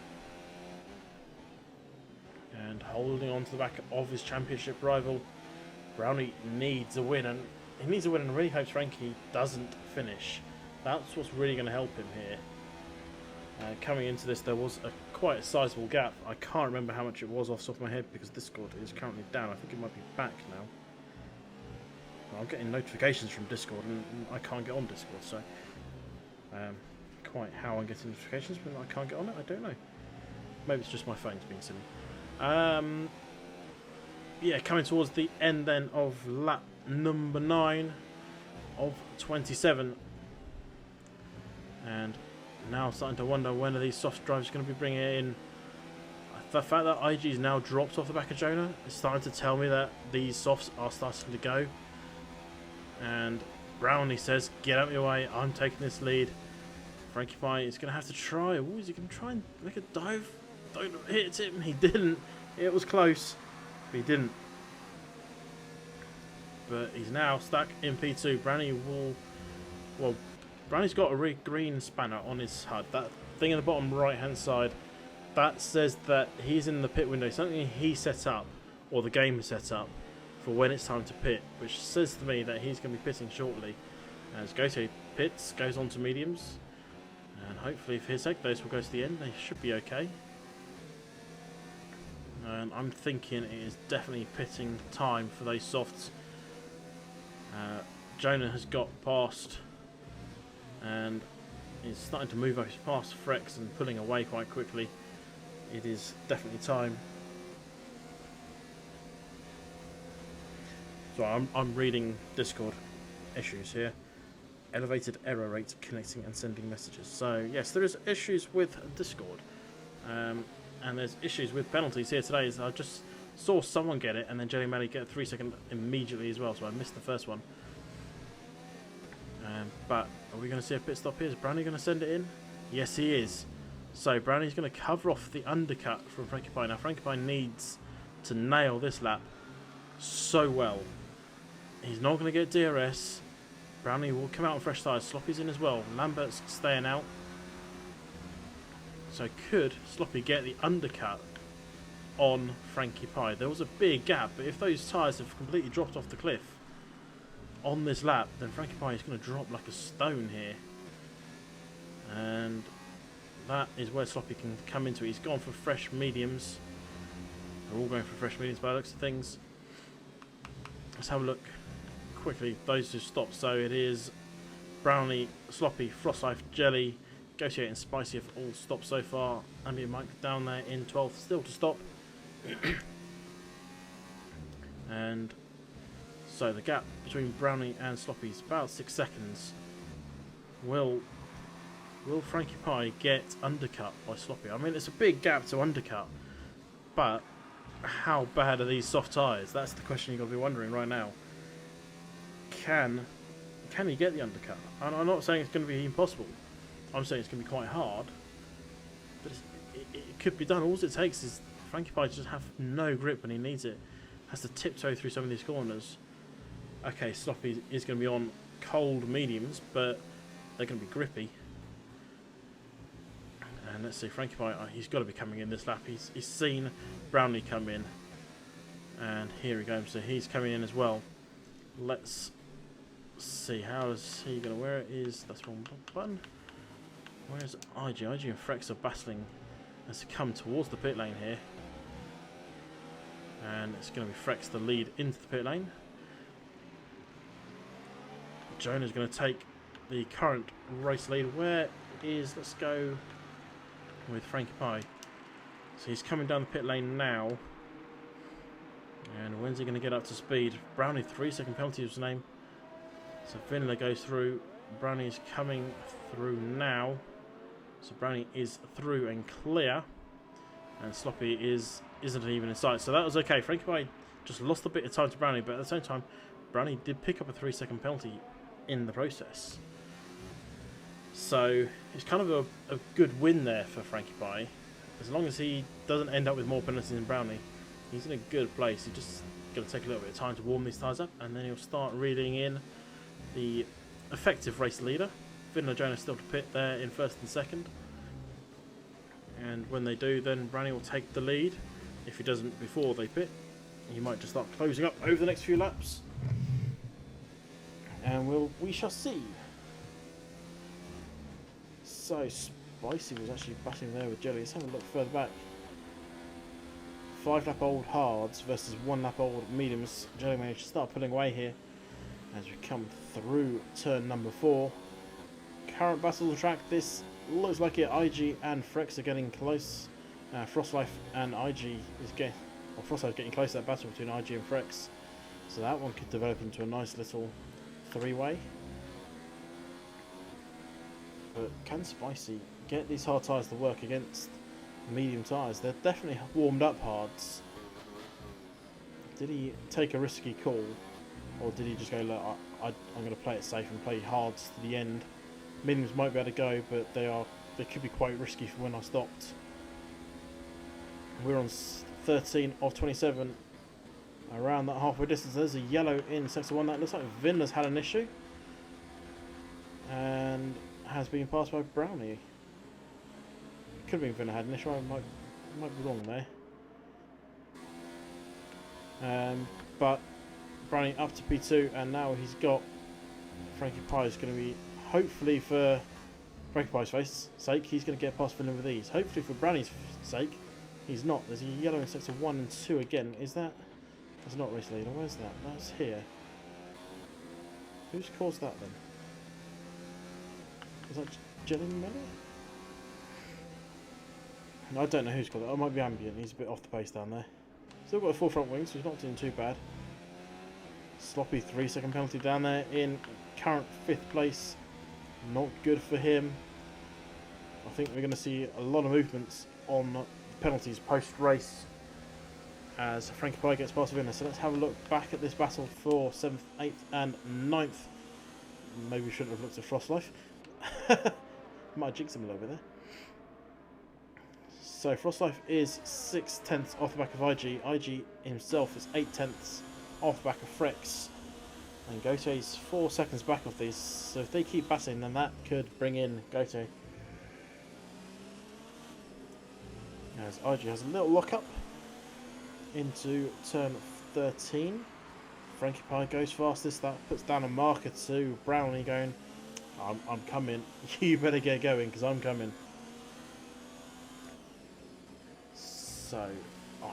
And holding on to the back of his championship rival. Brownie needs a win, and he needs a win and really hopes Frankie doesn't finish. That's what's really going to help him here. Coming into this, there was quite a sizable gap. I can't remember how much it was off the top of my head because Discord is currently down. I think it might be back now. Well, I'm getting notifications from Discord and I can't get on Discord, so quite how I'm getting notifications, but I can't get on it, I don't know. Maybe it's just my phone's being silly. Yeah, coming towards the end then of lap number 9 of 27. And now starting to wonder when are these soft drives going to be bringing it in. The fact that IG's now dropped off the back of Jonah is starting to tell me that these softs are starting to go. And Brownie says, get out of your way, I'm taking this lead. Frankie Pie is going to have to try. Ooh, is he going to try and make a dive? Don't hit him. He didn't. It was close, but he didn't. But he's now stuck in P2. Brownie will... Well, Brownie's got a green spanner on his HUD. That thing in the bottom right-hand side, that says that he's in the pit window. Something he set up, or the game has set up, for when it's time to pit, which says to me that he's going to be pitting shortly. As Goto pits, goes on to mediums, and hopefully if his egg base will go to the end, they should be okay. And I'm thinking it is definitely pitting time for those softs. Jonah has got past and is starting to move past Frex and pulling away quite quickly. It is definitely time. So I'm reading Discord issues here. Elevated error rate connecting and sending messages. So yes, there is issues with Discord. And there's issues with penalties here today. So I just Saw someone get it, and then Jelly Melly get a 3-second immediately as well, so I missed the first one. But are we going to see a pit stop here? Is Brownie going to send it in? Yes, he is. So Brownie's going to cover off the undercut from Frankie Pie. Now Frankie Pie needs to nail this lap so well. He's not going to get DRS. Brownie will come out on fresh tyres. Sloppy's in as well. Lambert's staying out. So could Sloppy get the undercut on Frankie Pie? There was a big gap, but if those tyres have completely dropped off the cliff on this lap, then Frankie Pie is going to drop like a stone here. And that is where Sloppy can come into it. He's gone for fresh mediums. They're all going for fresh mediums by the looks of things. Let's have a look quickly. Those who stopped. So it is Brownie, Sloppy, Frostlife, Jelly, Ghostgate and Spicy have all stopped so far. Ambient Mike down there in 12th, still to stop. And so the gap between Brownie and Sloppy is about 6 seconds. Will Frankie Pie get undercut by Sloppy? I mean, it's a big gap to undercut, but how bad are these soft tyres? That's the question you've got to be wondering right now. Can he get the undercut? And I'm not saying it's going to be impossible. I'm saying it's going to be quite hard, but it could be done. All it takes is Frankie Pie to just have no grip when he needs it. Has to tiptoe through some of these corners. Okay, Sloppy is going to be on cold mediums, but they're going to be grippy. And let's see, Frankie Pie, he's got to be coming in this lap. He's seen Brownie come in, and here he goes. So he's coming in as well. Let's see, how is he going to wear it? That's the wrong button. Where's IG? IG and Frex are battling as they come towards the pit lane here. And it's going to be Frex the lead into the pit lane. Jonah's going to take the current race lead. Let's go with Frankie Pie. So he's coming down the pit lane now. And when's he going to get up to speed? Brownie, 3-second penalty was his name. So Vinler goes through. Brownie is coming through now. So Brownie is through and clear. And Sloppy isn't even in sight. So that was okay. Frankie Pie just lost a bit of time to Brownie, but at the same time, Brownie did pick up a 3-second penalty in the process. So it's kind of a good win there for Frankie Pie. As long as he doesn't end up with more penalties than Brownie, he's in a good place. He's just going to take a little bit of time to warm these tyres up, and then he'll start reeling in the effective race leader. Vinler Jonas still to pit there in first and second. And when they do, then Brownie will take the lead. If he doesn't before they pit, he might just start closing up over the next few laps. And we shall see. So Spicy was actually battling there with Jelly. Let's have a look further back. 5-lap-old hards versus 1-lap-old mediums. Jelly managed to start pulling away here as we come through turn number 4. Current battle on the track. This looks like it. IG and Frex are getting close. Frostlife and IG Frostlife getting close to that battle between IG and Frex. So that one could develop into a nice little 3-way. But can Spicy get these hard tyres to work against medium tyres? They're definitely warmed up hards. Did he take a risky call, or did he just go, look, I'm going to play it safe and play hards to the end? Mediums might be able to go, but they could be quite risky for when I stopped. We're on 13 of 27. Around that halfway distance, there's a yellow in sector 1. That looks like Vinler's had an issue. And has been passed by Brownie. Could have been Vinler had an issue. I might be wrong there. But Brownie up to P2, and now he's got Frankie Pie is going to be, hopefully for Frankie Pie's sake, he's going to get past Vinler with ease. Hopefully for Brownie's sake, he's not. There's a yellow in sector 1 and 2 again. Is that? That's not race leader. Where's that? That's here. Who's caused that then? Is that Jelly Melly? I don't know who's caused that. It might be Ambient. He's a bit off the pace down there. Still got a full front wing, so he's not doing too bad. Sloppy 3-second penalty down there in current 5th place. Not good for him. I think we're going to see a lot of movements on penalties post-race. as Frankie Pie gets past Vinner. So let's have a look back at this battle for 7th, 8th and 9th. Maybe we shouldn't have looked at Frost Life. Might have jinxed him a little bit there. So Frost Life is 6/10 off the back of IG. IG himself is 8/10 off the back of Frex. And Goto is 4 seconds back off these. So if they keep battling, then that could bring in Goto. As IG has a little lock-up into turn 13. Frankie Pie goes fastest. That puts down a marker to Brownie going, I'm coming. You better get going because I'm coming. So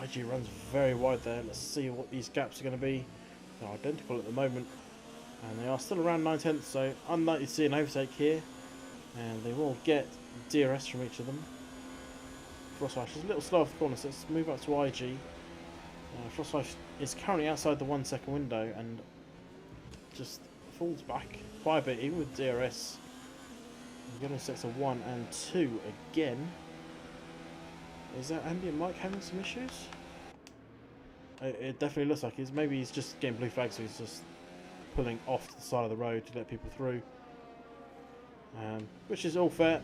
IG runs very wide there. Let's see what these gaps are going to be. They're identical at the moment. And they are still around 9/10, so unlikely to see an overtake here. And they will get DRS from each of them. Frostlife is a little slow off the corner, so let's move up to IG. Frostlife is currently outside the 1 second window and just falls back quite a bit, even with DRS. We're going to sector 1 and 2 again. Is that ambient mic having some issues? It definitely looks like it. Maybe he's just getting blue flags, so he's just pulling off to the side of the road to let people through. Which is all fair.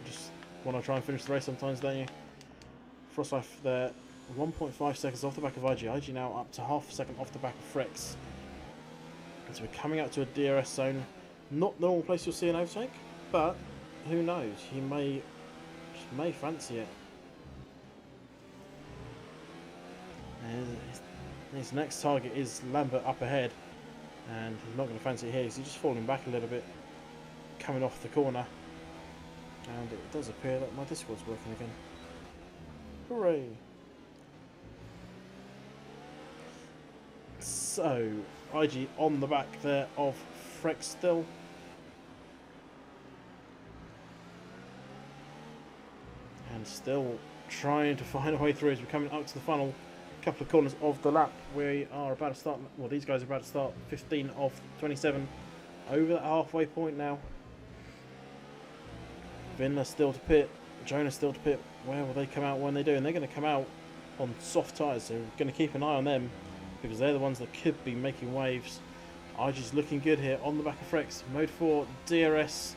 Just want to try and finish the race sometimes, don't you? Frostlife there, 1.5 seconds off the back of IG. IG now up to half a second off the back of Frex. And so we're coming out to a DRS zone. Not the normal place you'll see an overtake, but who knows? He may fancy it. And his next target is Lambert up ahead, and he's not going to fancy it here. So he's just falling back a little bit, coming off the corner. And it does appear that my Discord's working again. Hooray! So, IG on the back there of Frex still. And still trying to find a way through as we're coming up to the final couple of corners of the lap. We are about to start, well, these guys are about to start 15 of 27 over that halfway point now. Vinler still to pit, Jonah still to pit. Where will they come out when they do? And they're going to come out on soft tyres, so we're going to keep an eye on them because they're the ones that could be making waves. IG's looking good here on the back of Frex. Mode 4 DRS,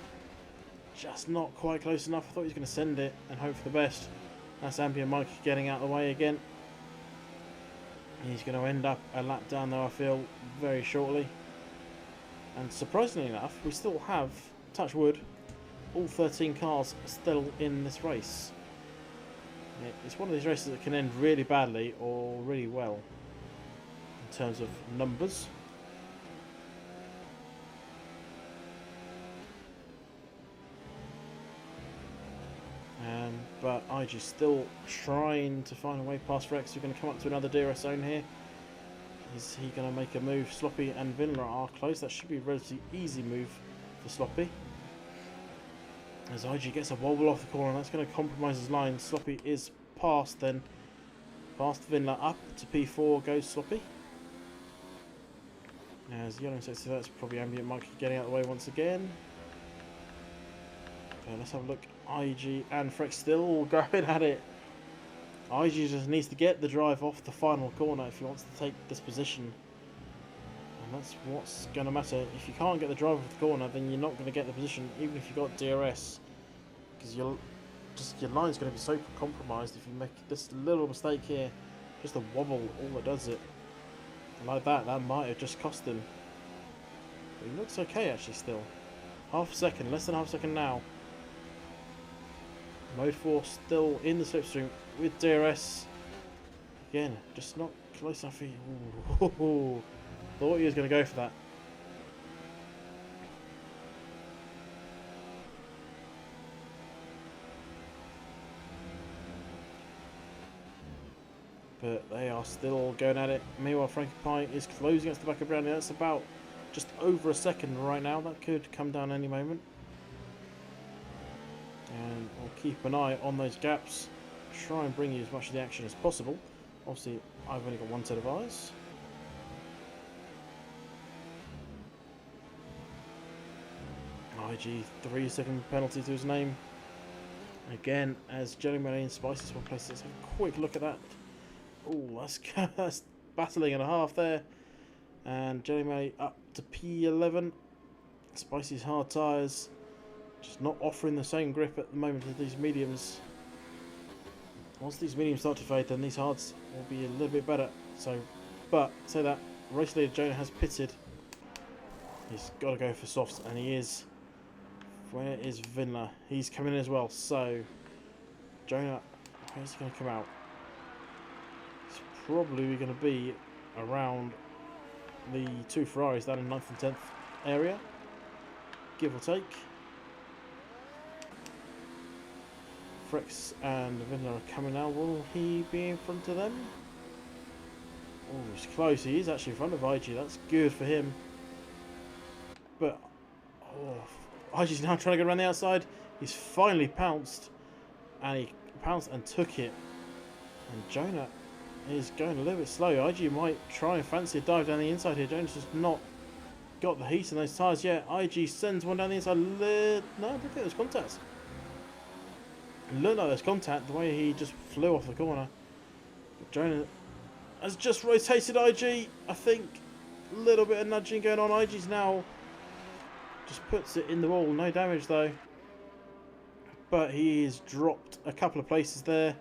just not quite close enough. I thought he was going to send it and hope for the best. That's Ambient Mike getting out of the way again. He's going to end up a lap down though, I feel, very shortly. And surprisingly enough, we still have, touch wood, all 13 cars still in this race. It's one of these races that can end really badly or really well in terms of numbers. But IG's still trying to find a way past Rex. We're going to come up to another DRS zone here. Is he going to make a move? Sloppy and Vinler are close. That should be a relatively easy move for Sloppy. As IG gets a wobble off the corner, that's going to compromise his line. Sloppy is past then. Past Vinler, up to P4 goes Sloppy. As Yellow says, that's probably Ambient Mike getting out of the way once again. Okay, let's have a look. IG and Frex still going at it. IG just needs to get the drive off the final corner if he wants to take this position. And that's what's going to matter. If you can't get the drive off the corner, then you're not going to get the position, even if you've got DRS. Because your line's going to be so compromised if you make this little mistake here. Just a wobble, all that does it. And like that might have just cost him. But he looks okay actually still. Half a second, less than half a second now. Mode 4 still in the slipstream with DRS. Again, just not close enough. Ooh. Thought he was going to go for that. But they are still going at it. Meanwhile, Frankie Pie is closing against the back of Brownie. That's about just over a second right now. That could come down any moment. And we'll keep an eye on those gaps. Try and bring you as much of the action as possible. Obviously, I've only got one set of eyes. IG, 3-second penalty to his name. Again, as Jelly Melly and Spices will place, let's have a quick look at that. Oh, that's battling and a half there. And Jelly May up to P11. Spicy's hard tyres. Just not offering the same grip at the moment as these mediums. Once these mediums start to fade, then these hards will be a little bit better. So, but say that race leader Jonah has pitted. He's got to go for softs, and he is. Where is Vinler? He's coming in as well. So, Jonah, where's he going to come out? It's probably going to be around the two Ferraris down in 9th and 10th area, give or take. Frex and Vinler are coming now. Will he be in front of them? Oh, he's close. He is actually in front of IG. That's good for him. But, oh, IG's now trying to go around the outside. He's finally pounced. And he pounced and took it. And Jonah is going a little bit slow. IG might try and fancy a dive down the inside here. Jonah's just not got the heat in those tyres yet. IG sends one down the inside. No, I don't think there's contact. Looked like there's contact the way he just flew off the corner. But Jonah has just rotated IG. I think a little bit of nudging going on. IG's now just puts it in the wall. No damage though. But he is dropped a couple of places there.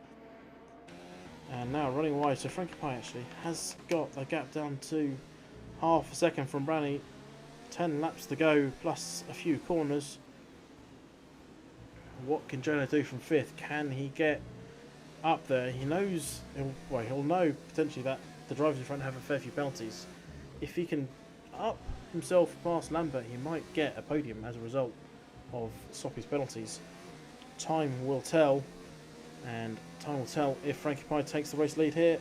And now running wide. So Frankie Pie actually has got the gap down to half a second from Brownie. 10 laps to go plus a few corners. What can Jonah do from 5th? Can he get up there? He knows, he'll know potentially that the drivers in front have a fair few penalties. If he can up himself past Lambert, he might get a podium as a result of Soppy's penalties. Time will tell, and time will tell if Frankie Pie takes the race lead here.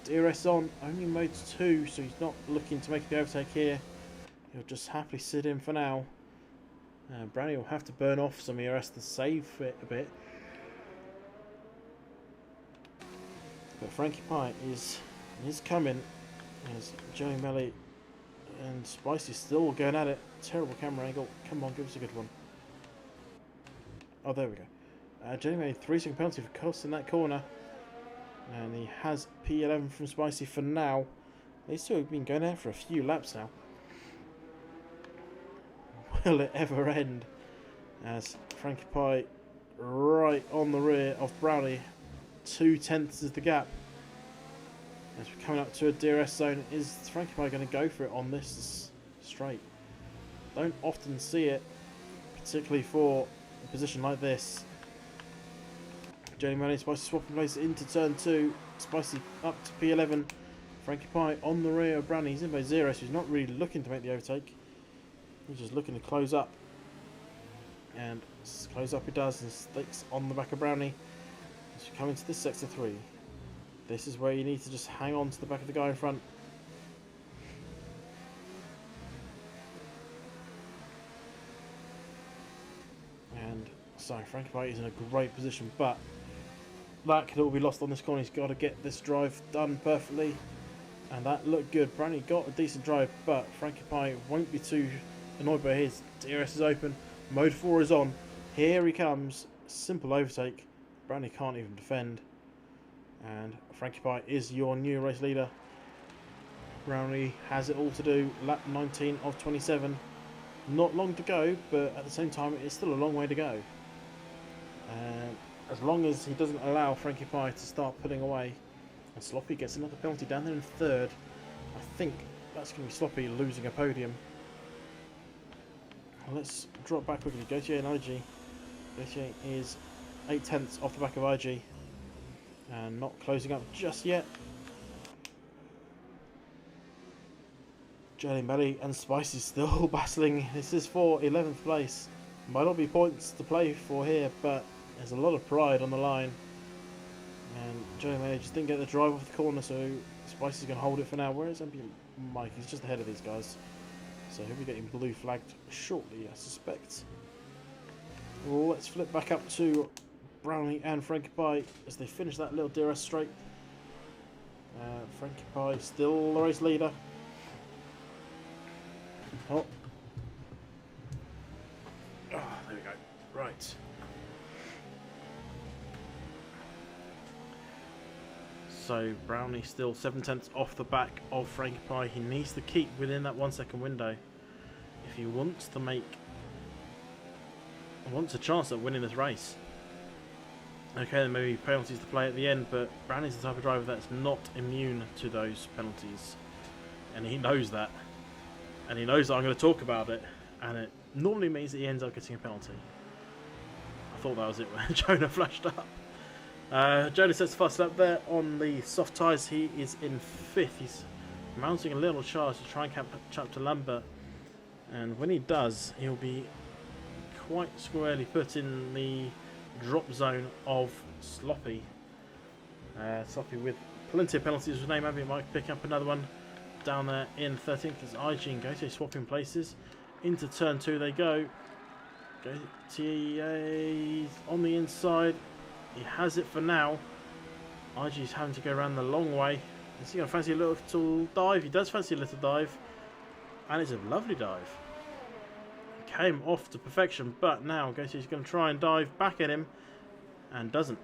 DRS on, only mode 2, so he's not looking to make the overtake here. He'll just happily sit in for now. Brownie will have to burn off some ERS to save it a bit. But Frankie Pie is coming as Joey Melly and Spicy still going at it. Terrible camera angle. Come on, give us a good one. Oh, there we go. Joey Melly, 3-second penalty for crossing that corner. And he has P11 from Spicy for now. These two have been going out for a few laps now. Will it ever end? As Frankie Pie right on the rear of Brownie. 2/10 is the gap. As we're coming up to a DRS zone, is Frankie Pie going to go for it on this straight? Don't often see it, particularly for a position like this. Jenny Manning, Spicy swapping places into turn 2. Spicy up to P11. Frankie Pie on the rear of Brownie. He's in by 0, so he's not really looking to make the overtake. He's just looking to close up. And close up he does, and sticks on the back of Brownie. As we come into this sector 3. This is where you need to just hang on to the back of the guy in front. And so Frankie Pie is in a great position, but that could all be lost on this corner. He's got to get this drive done perfectly. And that looked good. Brownie got a decent drive, but Frankie Pie won't be too annoyed by his. DRS is open. Mode 4 is on. Here he comes. Simple overtake. Brownie can't even defend. And Frankie Pie is your new race leader. Brownie has it all to do. Lap 19 of 27. Not long to go, but at the same time, it's still a long way to go. As long as he doesn't allow Frankie Pie to start pulling away. And Sloppy gets another penalty down there in 3rd. I think that's going to be Sloppy losing a podium. Let's drop back quickly. Gautier and IG. Gautier is 8/10 off the back of IG. And not closing up just yet. Jelly Melly and Spicy still battling. This is for 11th place. Might not be points to play for here, but there's a lot of pride on the line. And Jelly Melly just didn't get the drive off the corner, so Spicy's going to hold it for now. Where is MP Mike? He's just ahead of these guys. So he'll be getting blue flagged shortly, I suspect. Well, let's flip back up to Brownie and Frankie Pie as they finish that little DRS straight. Frankie Pie still the race leader. Oh. There we go. Right. So Brownie still 7/10 off the back of Frankie Pie. He needs to keep within that 1 second window if he wants to wants a chance at winning this race. Okay, then maybe penalties to play at the end, but Brownie's the type of driver that's not immune to those penalties, and he knows that, and he knows that I'm going to talk about it, and it normally means that he ends up getting a penalty. I thought that was it when Jonah flashed up. Jonah sets the fast lap there on the soft tyres. He is in 5th. He's mounting a little charge to try and catch up to Lambert, and when he does, he'll be quite squarely put in the drop zone of Sloppy. Sloppy with plenty of penalties. His name maybe might pick up another one down there in 13th. As IG and Gautier swapping places into turn 2 they go. Gautier's on the inside. He has it for now. IG's having to go around the long way. Is he going to fancy a little dive? He does fancy a little dive, and it's a lovely dive. Came off to perfection, but now Gautier's going to try and dive back at him, and doesn't.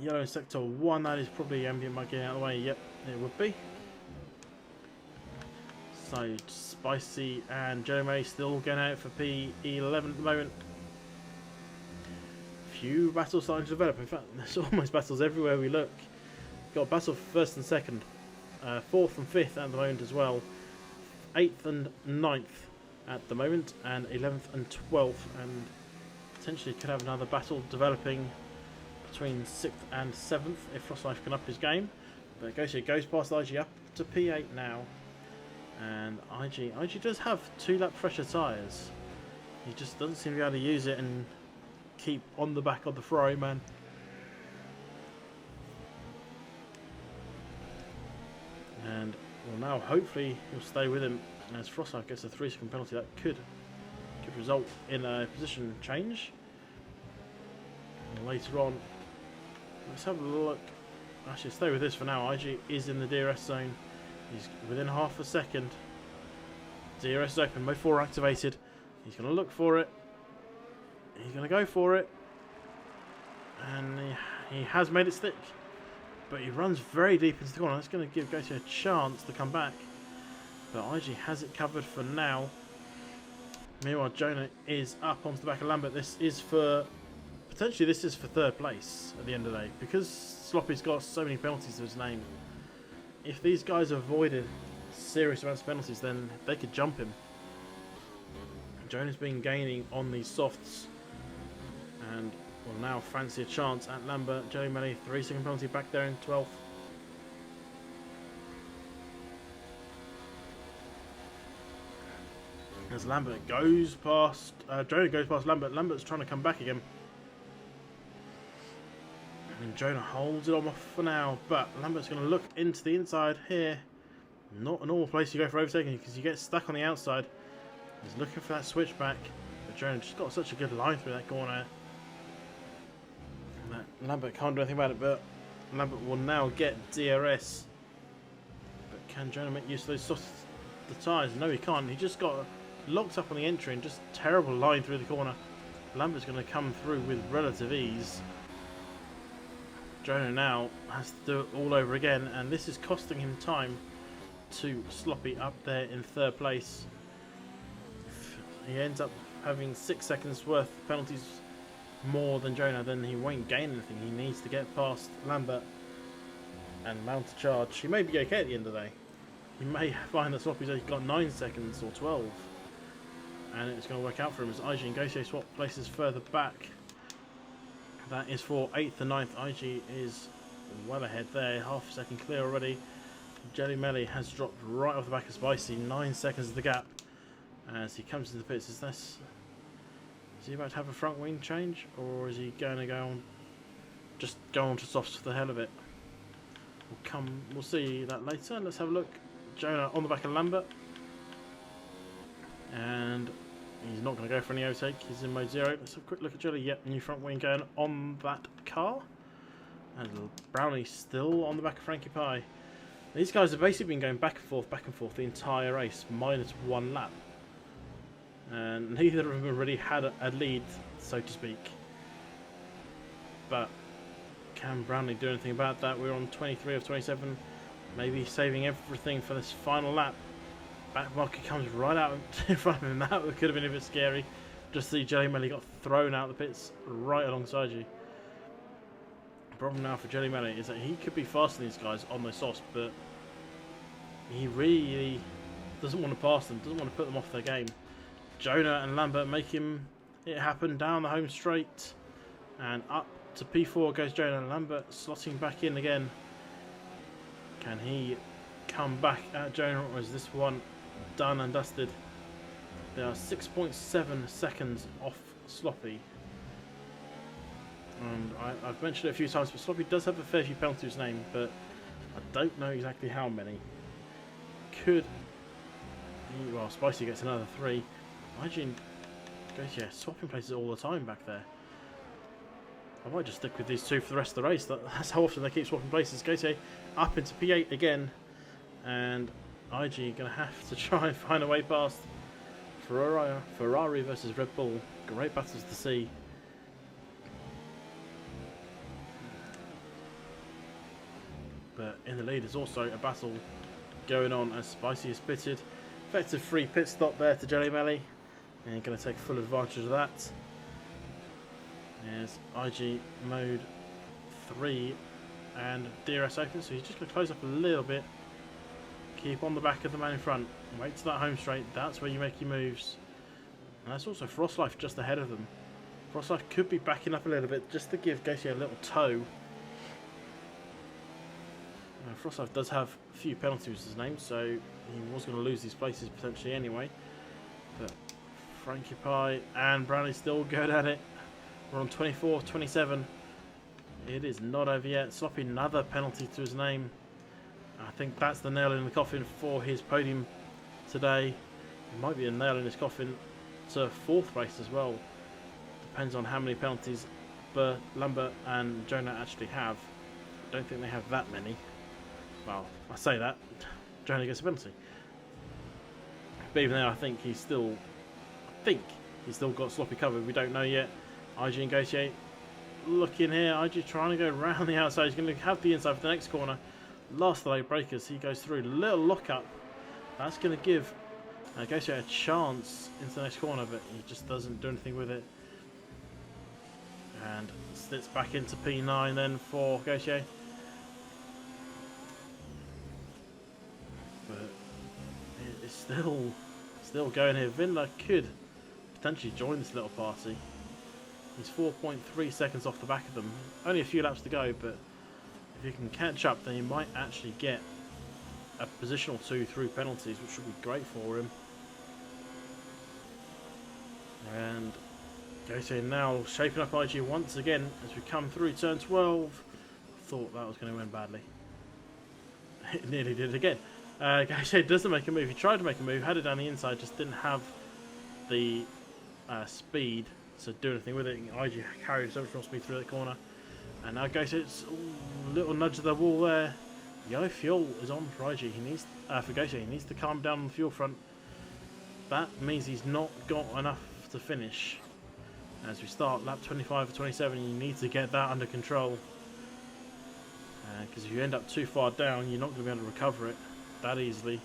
Yellow in sector 1, that is probably ambient might get out of the way. Yep, it would be. So Spicy and Jeremy still going out for P11 at the moment. Few battles starting to develop. In fact, there's almost battles everywhere we look. Got a battle for 1st and 2nd, 4th and 5th at the moment as well, 8th and 9th at the moment, and 11th and 12th, and potentially could have another battle developing between 6th and 7th if Frostlife can up his game. But Gautier goes past IG up to P8 now, and IG does have 2 lap fresher tyres. He just doesn't seem to be able to use it and keep on the back of the Ferrari man. And well, now hopefully he'll stay with him as Frostlife gets a 3-second penalty. That could result in a position change. And later on, let's have a look. Actually, stay with this for now. IG is in the DRS zone. He's within half a second. DRS is open. Mode 4 activated. He's going to look for it. He's going to go for it. And he has made it stick. But he runs very deep into the corner. That's going to give Gautier a chance to come back. But IG has it covered for now. Meanwhile, Jonah is up onto the back of Lambert. Potentially this is for 3rd place at the end of the day. Because Sloppy's got so many penalties to his name. If these guys avoided serious amounts of penalties, then they could jump him. Jonah's been gaining on these softs. And will now fancy a chance at Lambert. Jelly Melly, 3-second penalty back there in 12th. As Lambert goes past, Jonah goes past Lambert. Lambert's trying to come back again. And Jonah holds it on for now, but Lambert's going to look into the inside here. Not a normal place to go for overtaking because you get stuck on the outside. He's looking for that switchback, but Jonah just got such a good line through that corner. Lambert can't do anything about it, but Lambert will now get DRS. But can Jonah make use of those the tyres? No, he can't. He just got locked up on the entry and just terrible line through the corner. Lambert's going to come through with relative ease. Jonah now has to do it all over again, and this is costing him time to Sloppy up there in 3rd place. He ends up having 6 seconds worth of penalties more than Jonah, then he won't gain anything. He needs to get past Lambert and mount a charge. He may be okay at the end of the day. He may find that Sloppy's only got 9 seconds or 12, and it's going to work out for him as IG and Gautier swap places further back. That is for 8th and 9th. IG is well ahead there, half a second clear already. Jelly Melly has dropped right off the back of Spicy, 9 seconds of the gap as he comes into the pits. Is he about to have a front wing change, or is he going to go on to softs for the hell of it? We'll see that later. Let's have a look. Jonah on the back of Lambert, and he's not going to go for any overtake. He's in mode 0. Let's have a quick look at Jelly. Yep, new front wing going on that car. And Brownie still on the back of Frankie Pie. These guys have basically been going back and forth the entire race, minus 1 lap. And neither of them really had a lead, so to speak. But can Brownlee do anything about that? We're on 23 of 27, maybe saving everything for this final lap. Back marker comes right out in front of him. That could have been a bit scary. Just see Jelly Melly got thrown out of the pits right alongside you. The problem now for Jelly Melly is that he could be faster than these guys on the sauce, but he really doesn't want to pass them, doesn't want to put them off their game. Jonah and Lambert making it happen down the home straight, and up to P4 goes Jonah, and Lambert slotting back in again. Can he come back at Jonah, or is this one done and dusted? They are 6.7 seconds off Sloppy. And I've mentioned it a few times, but Sloppy does have a fair few penalties to his name, but I don't know exactly how many. Could... Well, Spicy gets another 3. Imagine... Yeah, swapping places all the time back there. I might just stick with these two for the rest of the race. That's how often they keep swapping places. Gautier up into P8 again. And IG going to have to try and find a way past Ferrari versus Red Bull. Great battles to see. But in the lead is also a battle going on as Spicy is pitted. Effective free pit stop there to Jelly Melly. And going to take full advantage of that. There's IG mode 3 and DRS open, so he's just going to close up a little bit. Keep on the back of the man in front. Wait to that home straight. That's where you make your moves. And that's also Frostlife just ahead of them. Frostlife could be backing up a little bit just to give Gacy a little toe. Frostlife does have a few penalties with his name, so he was going to lose these places potentially anyway. But Frankie Pie and Brownie still good at it. We're on 24, 27. It is not over yet. Sloppy, another penalty to his name. I think that's the nail in the coffin for his podium today. It might be a nail in his coffin to 4th place as well. Depends on how many penalties Lambert and Jonah actually have. I don't think they have that many. Well, I say that. Jonah gets a penalty. But even then, I think he's still got Sloppy covered. We don't know yet. IG and Gautier looking here. IG trying to go around the outside. He's going to have the inside for the next corner. Last delay breakers. He goes through. Little lockup. That's going to give Gautier a chance into the next corner, but he just doesn't do anything with it. And sits back into P9 then for Gautier. But it's still going here. Vindler could potentially join this little party. He's 4.3 seconds off the back of them. Only a few laps to go, but if you can catch up, then you might actually get a position or two through penalties, which would be great for him. And Gautier now shaping up IG once again as we come through turn 12. Thought that was going to end badly. It nearly did again. Gautier doesn't make a move. He tried to make a move, had it down the inside, just didn't have the speed to do anything with it. IG carried so much more speed through that corner. And now Gautier's a little nudge of the wall there. Yellow fuel is on for IG. He needs for Gautier. He needs to calm down on the fuel front. That means he's not got enough to finish. As we start lap 25 or 27, you need to get that under control. Because if you end up too far down, you're not going to be able to recover it that easily.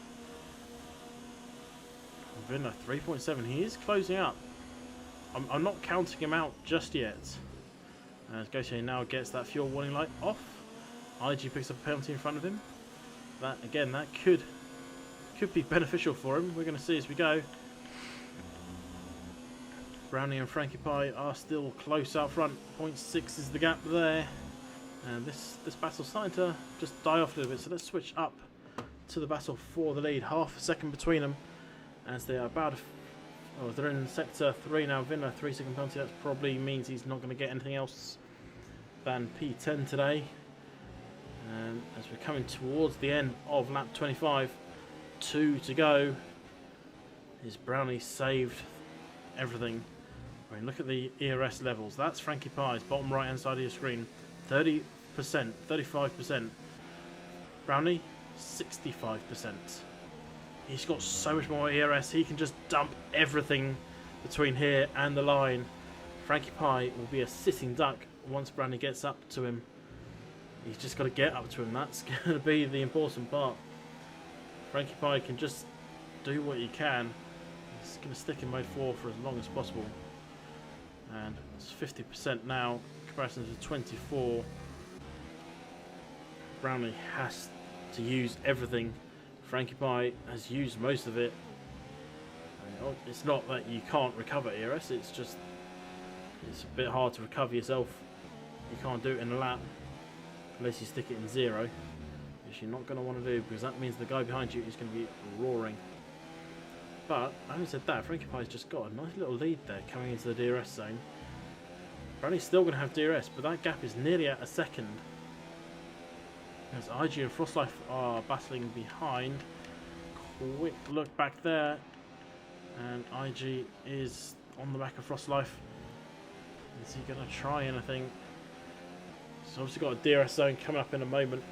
Vindler 3.7. He is closing up. I'm not counting him out just yet. As Gautier now gets that fuel warning light off. IG picks up a penalty in front of him. That again, that could be beneficial for him. We're going to see as we go. Brownie and Frankie Pie are still close out front. 0.6 is the gap there. And this battle's starting to just die off a little bit. So let's switch up to the battle for the lead. Half a second between them. As they are about they're in sector 3 now. Vindler 3-second penalty. That probably means he's not going to get anything else than P10 today. And as we're coming towards the end of lap 25, 2 to go. Is Brownie saved everything? I mean, look at the ERS levels. That's Frankie Pie's bottom right hand side of your screen. 30%, 35%. Brownie, 65%. He's got so much more ERS. He can just dump everything between here and the line. Frankie Pie will be a sitting duck once Brownie gets up to him. He's just got to get up to him. That's going to be the important part. Frankie Pie can just do what he can. He's going to stick in mode 4 for as long as possible. And it's 50% now, in comparison to 24. Brownlee has to use everything. Frankie Pie has used most of it. It's not that you can't recover ERS, it's just it's a bit hard to recover yourself. You can't do it in a lap unless you stick it in 0, which you're not going to want to do, because that means the guy behind you is going to be roaring. But having said that, Frankie Pie's just got a nice little lead there coming into the DRS zone. Brownlee's still going to have DRS, but that gap is nearly at a second. As IG and Frostlife are battling behind. Quick look back there, and IG is on the back of Frostlife. Is he going to try anything? He's obviously got a DRS zone coming up in a moment.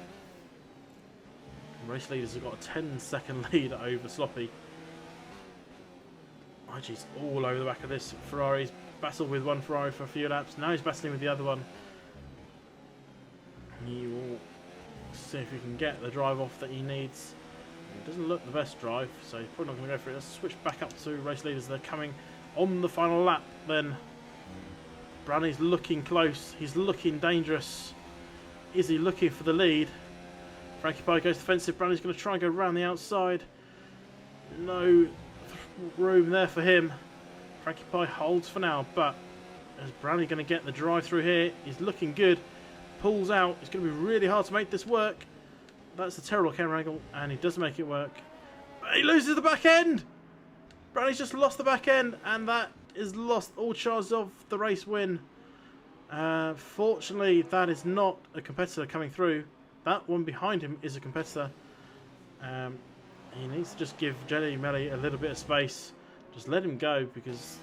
Race leaders have got a 10-second lead over Sloppy. IG's all over the back of this. Ferrari's battled with one Ferrari for a few laps. Now he's battling with the other one. He will see if he can get the drive off that he needs. It doesn't look the best drive, so he's probably not going to go for it. Let's switch back up to race leaders. They're coming on the final lap then. Brownlee's looking close. He's looking dangerous. Is he looking for the lead? Frankie Pie goes defensive. Brownlee's going to try and go around the outside. No room there for him. Frankie Pie holds for now, but is Brownlee going to get the drive through here? He's looking good. Pulls out. It's going to be really hard to make this work. That's a terrible camera angle, and he does make it work. But he loses the back end! Brownlee's just lost the back end, and that is lost all chances of the race win. Fortunately, that is not a competitor coming through. That one behind him is a competitor. He needs to just give Jelly Melly a little bit of space. Just let him go, because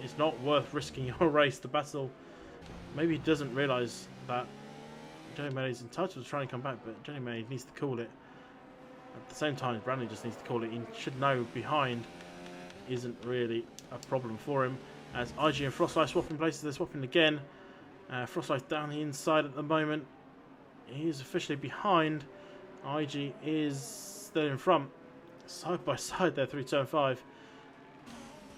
it's not worth risking your race to battle. Maybe he doesn't realise that Jelly Melly's entitled to try and come back, but Jelly Melly needs to call it. At the same time, Brownlee just needs to call it. He should know behind isn't really a problem for him. As IG and Frostlife swapping places, they're swapping again. Frostlife down the inside at the moment. He is officially behind. IG is still in front. Side by side there through turn 5.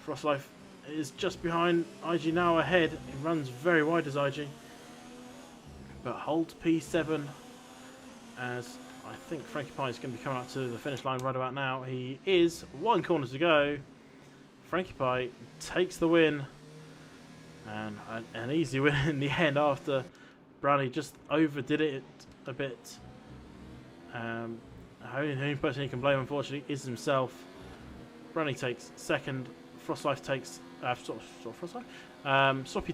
Frostlife is just behind. IG now ahead. He runs very wide as IG. But holds P7 as I think Frankie Pie is going to be coming up to the finish line right about now. He is. 1 corner to go. Frankie Pie takes the win. And an easy win in the end after Brownlee just overdid it a bit. The only person he can blame, unfortunately, is himself. Brownlee takes second. Frostlife takes... Frostlife? Sloppy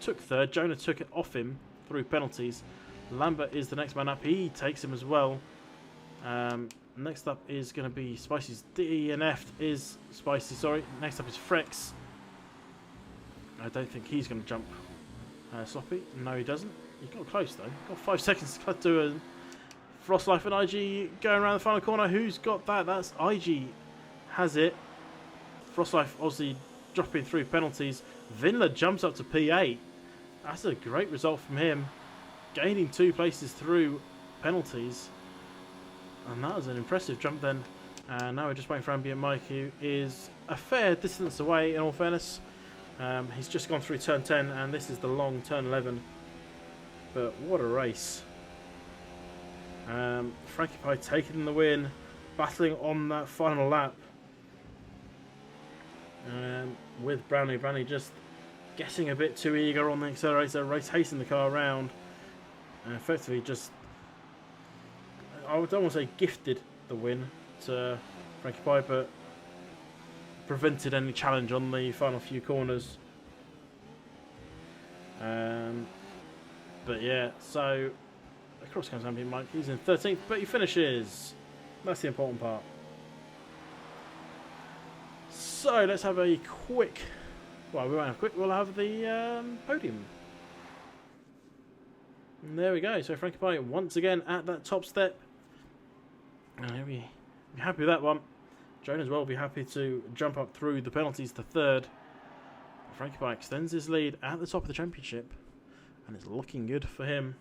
took third. Jonah took it off him through penalties. Lambert is the next man up. He takes him as well. Next up is going to be Spicy's DNF is Spicy, sorry. Next up is Frex. I don't think he's going to jump Sloppy. No, he doesn't. He got close though. Got 5 seconds to do a Frostlife and IG going around the final corner. Who's got that? That's IG has it. Frostlife obviously dropping through penalties. Vinler jumps up to P8. That's a great result from him. Gaining 2 places through penalties. And that was an impressive jump then. And now we're just waiting for Ambient Mike, who is a fair distance away in all fairness. He's just gone through turn 10 and this is the long turn 11. But what a race. Frankie Pie taking the win. Battling on that final lap. With Brownlee. Brownlee just getting a bit too eager on the accelerator. Hastening the car around. And effectively just... I don't want to say gifted the win to Frankie Pie, but prevented any challenge on the final few corners. But yeah, so across comes Ambient Mike. He's in 13th, but he finishes. That's the important part. So let's have a quick... Well, we won't have quick. We'll have the podium. And there we go. So Frankie Pie once again at that top step. And he'll be happy with that one. Jonah as well will be happy to jump up through the penalties to third. Frankie Pie extends his lead at the top of the championship. And it's looking good for him.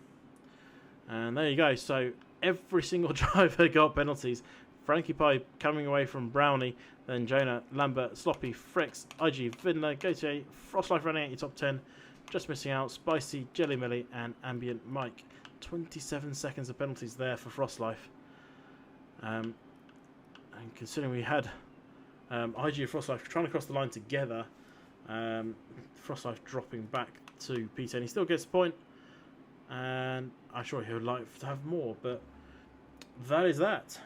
And there you go. So every single driver got penalties. Frankie Pie coming away from Brownie, then Jonah, Lambert, Sloppy, Fricks, IG, Vidler, Gautier, Frostlife running out your top 10. Just missing out Spicy, Jelly Millie, and Ambient Mike. 27 seconds of penalties there for Frostlife. And considering we had IG and Frostlife trying to cross the line together, Frostlife dropping back to P10. He still gets the point, and I'm sure he would like to have more, but that is that.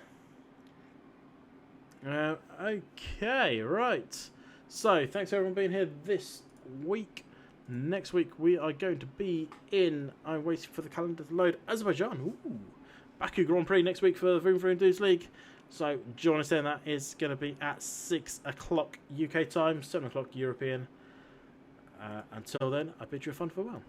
Okay, right. So, thanks everyone for being here this week. Next week we are going to be in, I'm waiting for the calendar to load, Azerbaijan. Ooh. Baku Grand Prix next week for the Vroom Vroom Dudes League. So join us then. That is going to be at 6 o'clock UK time, 7 o'clock European. Until then, I bid you a fun farewell.